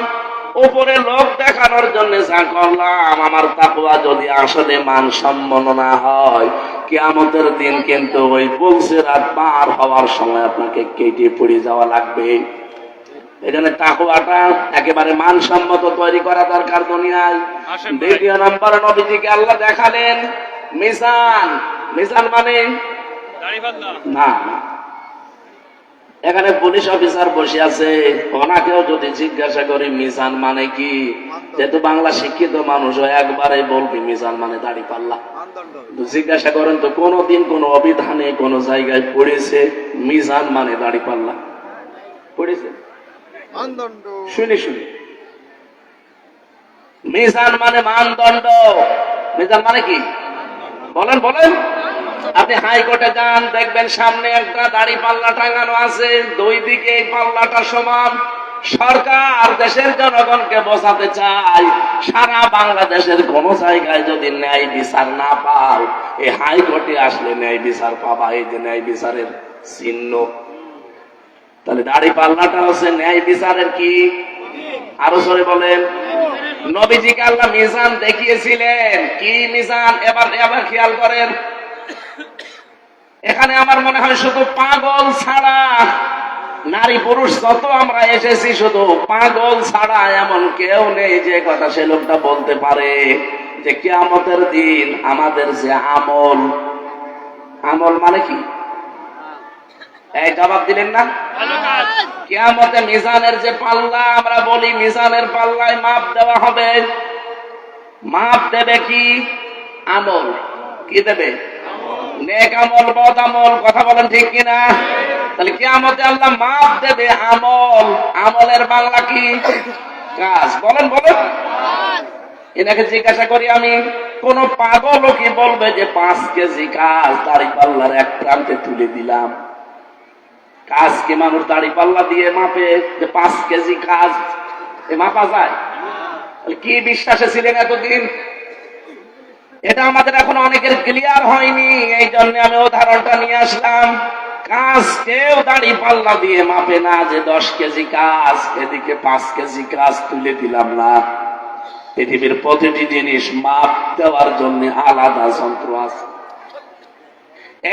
উপরে লোক দেখানোর জন্য যা করলাম, আমার তাকওয়া যদি আসলে মানসম্পন্ন না হয়, কিয়ামতের দিন কিন্তু ওই পুলসিরাত পার হওয়ার সময় আপনাকে কেটে পড়ে যাওয়া লাগবে। এখানে তাকওয়াটা একেবারে মানসম্মত তৈরি করা দরকার দুনিয়ায়। দ্বিতীয় নম্বর, নবীজিকে আল্লাহ দেখালেন মিজান। মিজান মানে না, এখানে পুলিশ অফিসার বসে আছে, ওনাকেও যদি জিজ্ঞাসা করি মিজান মানে কি, যেহেতু বাংলা শিক্ষিত মানুষ একবারে বলবি মিজান মানে দাড়ি পাল্লা। জিজ্ঞাসা করেন তো কোনদিন কোন অভিধানে কোন জায়গায় পড়েছে মিজান মানে দাড়ি পাল্লা? পড়েছে? শুনি শুনি। মিজান মানে মানদণ্ড। মিজান মানে কি বলেন বলেন। আপনি হাইকোর্টে যান, দেখবেন সামনে একটা দাড়ি পাল্লা টাঙানো আছে, দুই দিকে এই পাল্লাটা সমান। সরকার দেশের জনগণকে বোঝাতে চায়, সারা বাংলাদেশের কোন জায়গায় যদি ন্যায় বিচার না পাও, এই হাইকোর্টে আসলে ন্যায় বিচার পাবা। এই যে ন্যায় বিচারের চিহ্ন, তাহলে দাড়ি পাল্লাটা হচ্ছে ন্যায় বিচারের কি? আরো জোরে বলেন। নবীজিকে আল্লাহ মিজান দেখিয়েছিলেন। কি মিজান? এবার এবার খেয়াল করেন, এখানে আমার মনে হয় শুধু পাগল ছাড়া, নারী পুরুষ যত আমরা এসেছি, শুধু পাগল ছাড়া এমন কেউ নেই যে কথা সে লোকটা বলতে পারে যে কিয়ামতের দিন আমাদের যে আমল, আমল মানে কি? এই জবাব দিলেন না? কিয়ামতে মিজানের যে পাল্লা, আমরা বলি মিজানের পাল্লায় মাপ দেওয়া হবে। মাপ দেবে কি? আমল। কি দেবে? নেক আমল, বদ আমল। কথা বলেন ঠিক কিনা? তাহলে কিয়ামতে আল্লাহ মাপ দেবে আমল। আমলের বাংলা কি? কাজ। বলেন বলেন। এনাকে জিজ্ঞাসা করি আমি, কোন পাগলও কি বলবে যে 5 কেজি কাজ দাড়ি পাল্লার এক প্রান্তে তুলে দিলাম? কাজ কি মানুষ দাড়ি পাল্লা দিয়ে মাপে যে 5 কেজি কাজ এ মাপা যায়? কি বিশ্বাসে ছিলেন এতদিন? এটা আমাদের এখন অনেকের ক্লিয়ার হয়নি, এই জন্য আমি উদাহরণটা নিয়ে আসলাম। কাজ কেউ দাড়ি পাল্লা দিয়ে মাপে না যে 10 কেজি কাজ, এদিকে 5 কেজি কাজ তুলে দিলাম না। পৃথিবীর প্রতিটি জিনিস মাপ দেওয়ার জন্য আলাদা যন্ত্র আছে।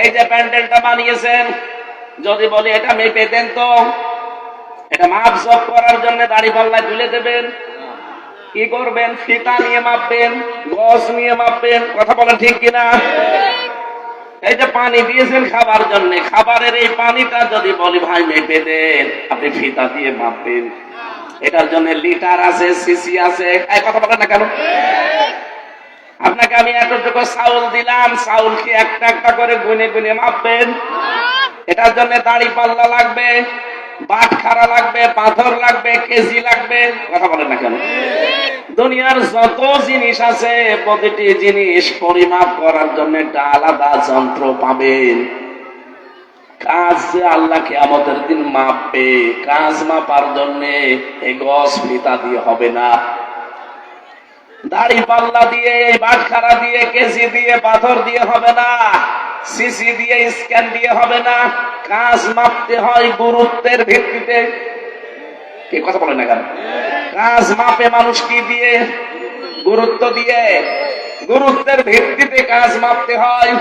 এই যে প্যান্ডেলটা বানিয়েছেন, যদি বলি এটা মেপে দেন তো, এটা মাপ জপ করার জন্য দাড়ি পাল্লায় তুলে দেবেন? কি করবেন? ফিতা নিয়ে মাপবেন, গজ নিয়ে মাপবেন। কথা বলেন ঠিক কিনা? এই যে পানি দিয়েছেন খাবার জন্য, খাবারের এই পানিটা যদি বলি ভাই মেপে দেন, আপনি ফিতা দিয়ে মাপবেন। এটার জন্য লিটার আছে, সিসি আছে। এই কথা বলেন না কেন? আপনাকে আমি এতটুকু চাউল দিলাম, চাউল কি একটা একটা করে গুনে গুনে মাপবেন? এটার জন্য দাড়ি পাল্লা লাগবে, বাটখারা লাগবে, পাথর লাগবে, কেজি লাগবে। কথা বলেন না কেন? দুনিয়ার যত জিনিস আছে, প্রতিটি জিনিস পরিমাপ করার জন্য একটা আলাদা যন্ত্র পাবেন। কাজ যে আল্লাহ কিয়ামতের দিন মাপবে, কাজ মাপার জন্য এই গজ ফিতা দিয়ে হবে না, দাড়ি পাল্লা দিয়ে, বাটখারা দিয়ে, কেজি দিয়ে, পাথর দিয়ে হবে না, সিসি দিয়ে, স্ক্যান দিয়ে হবে না। কাজ মাপতে হয় গুরুত্বের ভিত্তিতে। কি কথা বলেন না কেন? কাজ মাপে মানুষ কি দিয়ে? গুরুত্ব দিয়ে। গুরুত্বের ভিত্তিতে কাজ মাপতে হয়।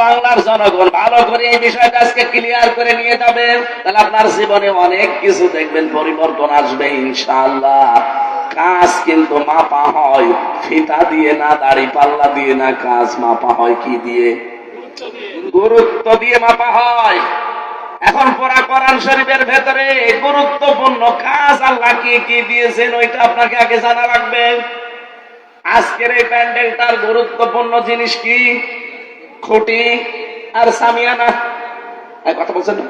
বাংলার জনগণ ভালো করে এই বিষয়টা আজকে ক্লিয়ার করে নিয়ে যাবে, তাহলে আপনার জীবনে অনেক কিছু দেখবেন পরিবর্তন আসবে ইনশাআল্লাহ। কাজ কিন্তু মাপা হয় ফিতা দিয়ে না, দাড়ি পাল্লা দিয়ে না। কাজ মাপা হয় কি দিয়ে? গুরুত্ব দিয়ে মাপা হয়। এখন পড়া কোরআন শরীফের ভেতরে গুরুত্বপূর্ণ কাজ আল্লাহ কি কি দিয়েছেন, ওইটা আপনাকে আগে জানা লাগবে। আজকের এই প্যান্ডেলটার গুরুত্বপূর্ণ জিনিস কি? খুঁটি আর সামিয়ানা। কথা বলছেন না?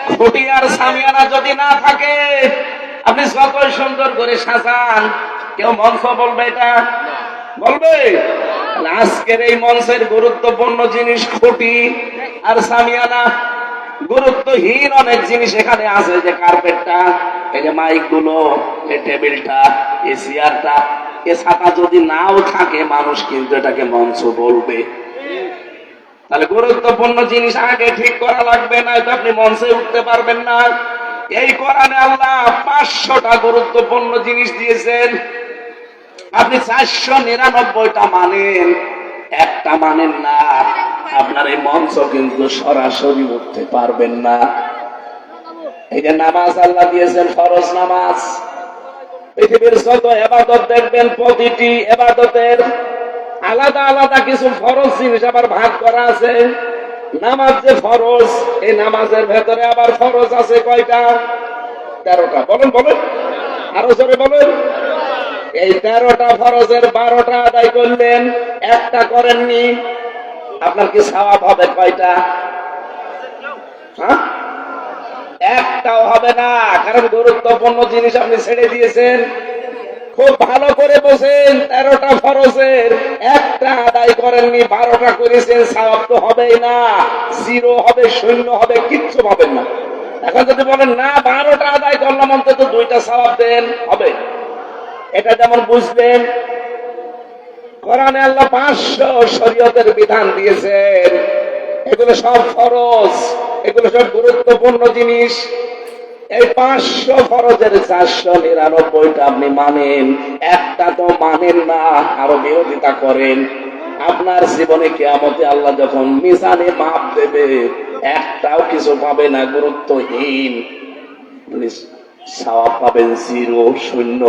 খুঁটি আর সামিয়ানা যদি না থাকে, আপনি যতই সুন্দর করে সাজান, কেউ মঞ্চ বলবে এটা? বলবে? আজকের এই মঞ্চের গুরুত্বপূর্ণ জিনিস খুঁটি আর সামিয়ানা। গুরুত্বহীন অনেক জিনিস এখানে আছে, যে কার্পেটটা, এই যে মাইক গুলো, এই টেবিলটা, এই চেয়ারটা, এ ছাতা যদি নাও থাকে, মানুষ কিন্তু এটাকে মঞ্চ বলবে। তাহলে গুরুত্বপূর্ণ জিনিস আগে ঠিক করা লাগবে, না তো আপনি মঞ্চে উঠতে পারবেন না। এই কোরআনে আল্লাহ 500টা গুরুত্বপূর্ণ জিনিস দিয়েছেন। আপনি 499টা মানেন, একটা মানেন না, আপনার এই মঞ্চ কিন্তু সরাসরি উঠতে পারবেন না। এই যে নামাজ আল্লাহ দিয়েছেন, ফরজ নামাজ। পৃথিবীর যত ইবাদত দেখবেন, প্রতিটি ইবাদতের আলাদা আলাদা কিছু ফরজ জিনিস আবার ভাগ করা আছে। নামাজ যে ফরজ, এই নামাজের ভেতরে আবার ফরজ আছে কয়টা? 13টা। বলেন বলেন, আরো জোরে বলেন। এই 13টা ফরজের 12টা আদায় করলেন, একটা করেননি, আপনার কি সওয়াব হবে কয়টা? হ্যাঁ, একটাও হবে না, কারণ গুরুত্বপূর্ণ জিনিস আপনি ছেড়ে দিয়েছেন। খুব ভালো করে বোঝেন, 13টা ফরজের একটা আদায় করেননি, 12টা করেছেন, সওয়াব তো হবেই না, জিরো হবে, শূন্য হবে, কিচ্ছু পাবেন না। এখন যদি বলেন না 12টা আদায় করলাম, অন্তত 2টা সওয়াব দেন, হবে। এটা যেমন বুঝলেন, কোরআনে আল্লাহ 500 শরীয়তের বিধান দিয়েছেন, এগুলো সব ফরজ, এগুলো সব গুরুত্বপূর্ণ জিনিস। এই 500 ফরজের 499টা আপনি মানেন, একটা তো মানেন না, আরো বিরোধিতা করেন। আপনার জীবনে কিয়ামতে আল্লাহ যখন মিজানে মাপ দেবে, একটাও কিছু পাবে না, গুরুত্বহীন, সওয়াব পাবেন জিরো, শূন্য।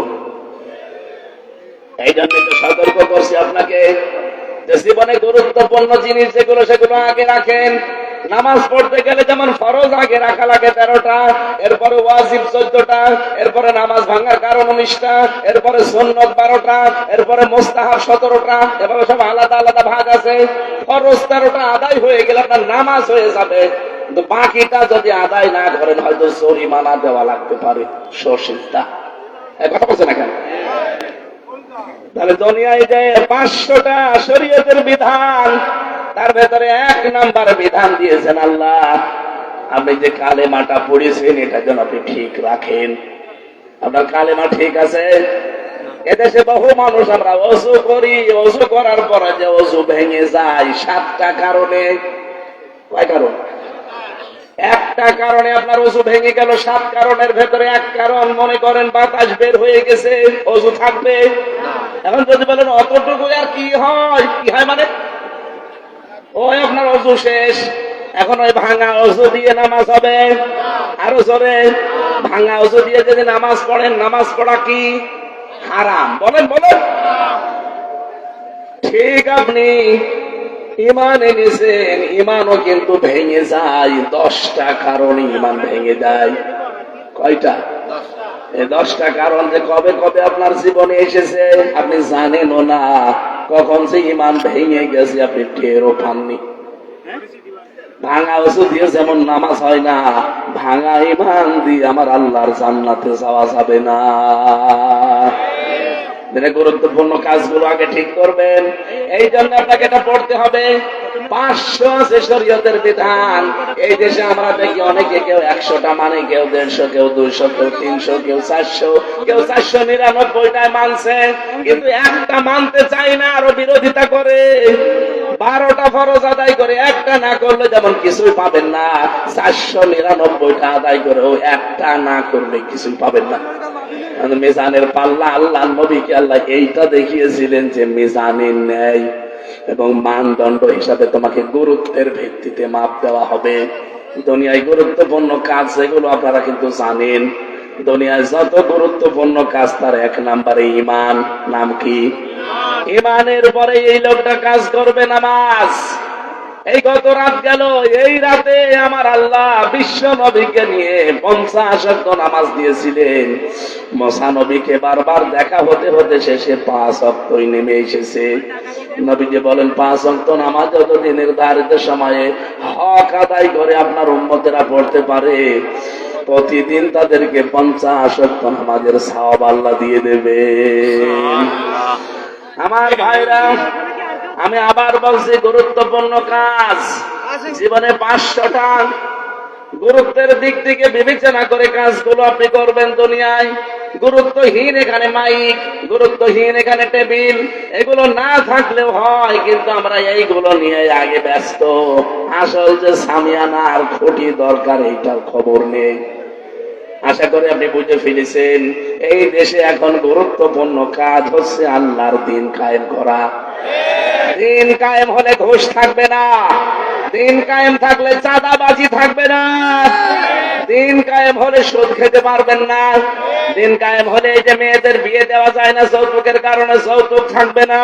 এই জন্য তো সতর্ক করছি আপনাকে যে জীবনে গুরুত্বপূর্ণ জিনিস যেগুলো, সেগুলো আগে রাখেন। নামাজ পড়তে গেলে যেমন ফরজ আগে রাখা লাগে 13টা, এরপরে ওয়াজিব 14টা, এরপরে নামাজ ভাঙার কারণ 19টা, এরপরে সুন্নত 12টা, এরপরে মুস্তাহাব 17টা, এভাবে সব আলাদা আলাদা ভাগ আছে। ফরজ 13টা আদায় হয়ে গেলে আপনার নামাজ হয়ে যাবে, কিন্তু বাকিটা যদি আদায় না করেন হয়তো জরিমানা দেওয়া লাগতে পারে, সশিদ্ধা। কথা বলছে না কেন? তাহলে দুনিয়ায় যে 500টা শরীয়তের বিধান, তার ভেতরে 1 নাম্বার বিধান দিয়েছেন আল্লাহ, আপনি যে কালেমাটা পড়েছেন এটা যেন আপনি ঠিক রাখেন। আপনার কালেমা ঠিক আছে? এদেশে বহু মানুষ আমরা ওযু করি, ওযু করার পরে যে ওযু ভেঙে যায় 7টা কারণে। কয় কারণ? একটা কারণে আপনার ওযু ভেঙে গেল, 7 কারণের ভেতরে 1 কারণ মনে করেন বাতাস বের হয়ে গেছে, ওযু থাকবে। এখন যদি বলেন অতটুকু আর কি হয়, কি হয় মানে ওই আপনার ওযু শেষ, এখন ওই ভাঙা ওযু দিয়ে নামাজ হবে। আরো জোরে, ভাঙা ওযু দিয়ে যদি নামাজ পড়েন, নামাজ পড়া কি হারাম? বলেন বলেন। ঠিক, আপনি ইমান এনেছেন, ইমানও কিন্তু ভেঙে যায়। 10টা কারণে ইমান ভেঙে যায়। কয়টা? এই 10টা কারণ যে কবে কবে আপনার জীবনে এসেছে আপনি জানেনও না, কখন যে ইমান ভেঙে গেছে আপনি টেরও পাননি। ভাঙা ওযু দিয়ে যেমন নামাজ হয় না, ভাঙা ইমান দিয়ে আমার আল্লাহর জান্নাতে যাওয়া যাবে না। গুরুত্বপূর্ণ কাজগুলো আগে ঠিক করবেন, এই জন্য আপনাকে এটা পড়তে হবে। 500 আছে শরীয়তের বিধান। এই দেশে আমরা দেখি অনেকে, কেউ 100টা মানে, কেউ 150, কেউ 200, কেউ 300, কেউ 400, কেউ 499টায় মানছে, কিন্তু একটা মানতে চায় না, আরো বিরোধিতা করে। 12টা ফরজ আদায় করে একটা না করলে যেমন কিছুই পাবেন না, 499টা আদায় করেও একটা না করলে কিছুই পাবেন না। মিজানের পাল্লা আল্লাহ নবীকে আল্লাহ এইটা দেখিয়েছিলেন যে মিজানের ন্যায় এবং মানদণ্ড হিসাবে তোমাকে গুরুত্বের ভিত্তিতে মাপ দেওয়া হবে। দুনিয়ায় গুরুত্বপূর্ণ কাজ যেগুলো আপনারা কিন্তু জানেন, দুনিয়ায় যত গুরুত্বপূর্ণ কাজ তার 1 নম্বরে ঈমান। নাম কি? ঈমানের পরে এই লোকটা কাজ করবে নামাজ। এই গত রাত গেল, এই রাতে আমার আল্লাহ বিশ্ব নবীকে নিয়ে 50 ওয়াক্ত নামাজ দিয়েছিলেন। মুসা নবীকে বারবার দেখা হতে হতে শেষে 5 ওয়াক্তই নেমে এসেছে। নবীজি বলেন 5 ওয়াক্ত নামাজ যত দিনের নির্ধারিত সময়ে হক আদায় করে আপনার উম্মতেরা পড়তে পারে, প্রতিদিন তাদেরকে 50 ওয়াক্ত নামাজের সওয়াব আল্লাহ দিয়ে দেবে। আমার ভাইরা, আমি আবার বলছি, গুরুত্বপূর্ণ কাজ জীবনে 500টা। গুরুত্বের দিক থেকে বিবেচনা করে কাজগুলো আপনি করবেন। দুনিয়ায় গুরুত্বহীন এখানে মাইক, গুরুত্বহীন এখানে টেবিল, এগুলো না থাকলেও হয়, কিন্তু আমরা এইগুলো নিয়ে আগে ব্যস্ত। আসল যে সামিয়ানা আর খুঁটি দরকার এইটার খবর নেই। আশা করি আপনি বুঝে ফেলেছেন এই দেশে এখন গুরুত্বপূর্ণ কাজ হচ্ছে আল্লাহর দিন কায়েম করা। দিন কায়েম হলে ঘুষ থাকবে না, দিন কায়েম থাকলে চাঁদাবাজি থাকবে না, দিন কায়েম হলে সুদ খেতে পারবেন না, দিন কায়েম হলে এই যে মেয়েদের বিয়ে দেওয়া যায় না যৌতুকের কারণে, যৌতুক থাকবে না।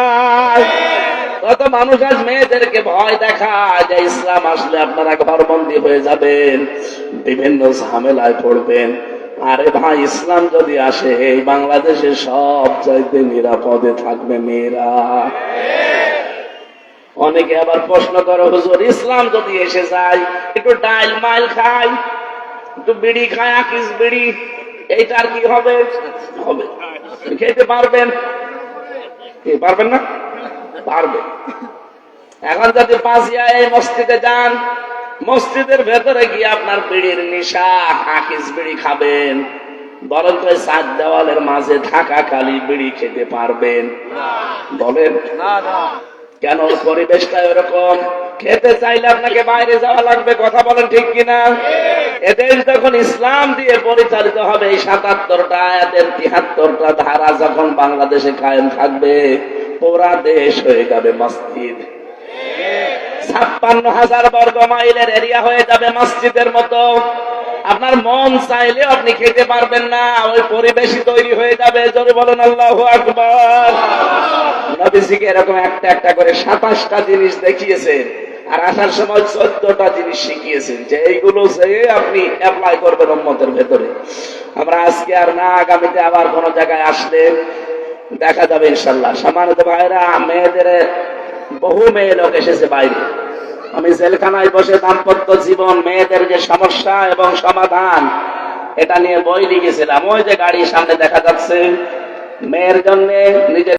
কত মানুষ আজ মেয়েদেরকে ভয় দেখায় যে ইসলাম আসলে আপনারা ঘরবন্দি হয়ে যাবেন, বিভিন্ন ঝামেলায় পড়বেন। আরে ভাই, ইসলাম যদি আসে এই বাংলাদেশে সব চাইতে নিরাপদে থাকবে মেয়েরা। অনেকে আবার প্রশ্ন করে, হুজুর ইসলাম যদি এসে যায় একটু ডাইল মাইল খাই, একটু বিড়ি খায়, আকিস বিড়ি, এইটার কি হবে? হবে, খেতে পারবেন? পারবেন না? পারবে। এখন যদি পাঁচিয়া এই মসজিদে যান, মসজিদের ভেতরে গিয়ে আপনার বিড়ির নেশা, আকিস বিড়ি খাবেন, বলেন তো চার দেওয়ালের মাঝে থাকা কালি বিড়ি খেতে পারবেন? বলেন না। কেন? পরিবেশটা এরকম। খেতে চাইলে আপনাকে বাইরে যাওয়া লাগবে, কথা বলেন ঠিক কিনা? এদের যখন ইসলাম দিয়ে পরিচালিত হবে, এই ৭৭টা আয়াতের ৭৩টা ধারা যখন বাংলাদেশে কায়েম থাকবে, পুরা দেশ হয়ে যাবে মসজিদ। ৫৬,০০০ বর্গ মাইলের এরিয়া হয়ে যাবে মসজিদের মতো। আপনার মন চাইলেও আপনি খেতে পারবেন না, ওই পরিবেশই তৈরি হয়ে যাবে। জোরে বলেন আল্লাহু আকবার। নবীজিকে এরকম একটা একটা করে ২৭টা জিনিস দেখিয়েছেন, আর আসার সময় ১৪টা জিনিস শিখিয়েছেন যে এইগুলো যে আপনি অ্যাপ্লাই করবেন উম্মতের ভেতরে। আমরা আজকে আর না, আগামীতে আবার কোন জায়গায় আসলে দেখা যাবে ইনশাল্লাহ। সম্মানিত ভাইরা, মেয়েদের বহু মেয়ে লোক এসেছে বাইরে। আমি জেলখানায় বসে দাম্পত্য জীবন, মেয়েদের যে সমস্যা এবং সমাধান, এটা নিয়ে বই লিখেছিলাম। ওই যে গাড়ির সামনে দেখা যাচ্ছে, মেয়ের জন্য নিজের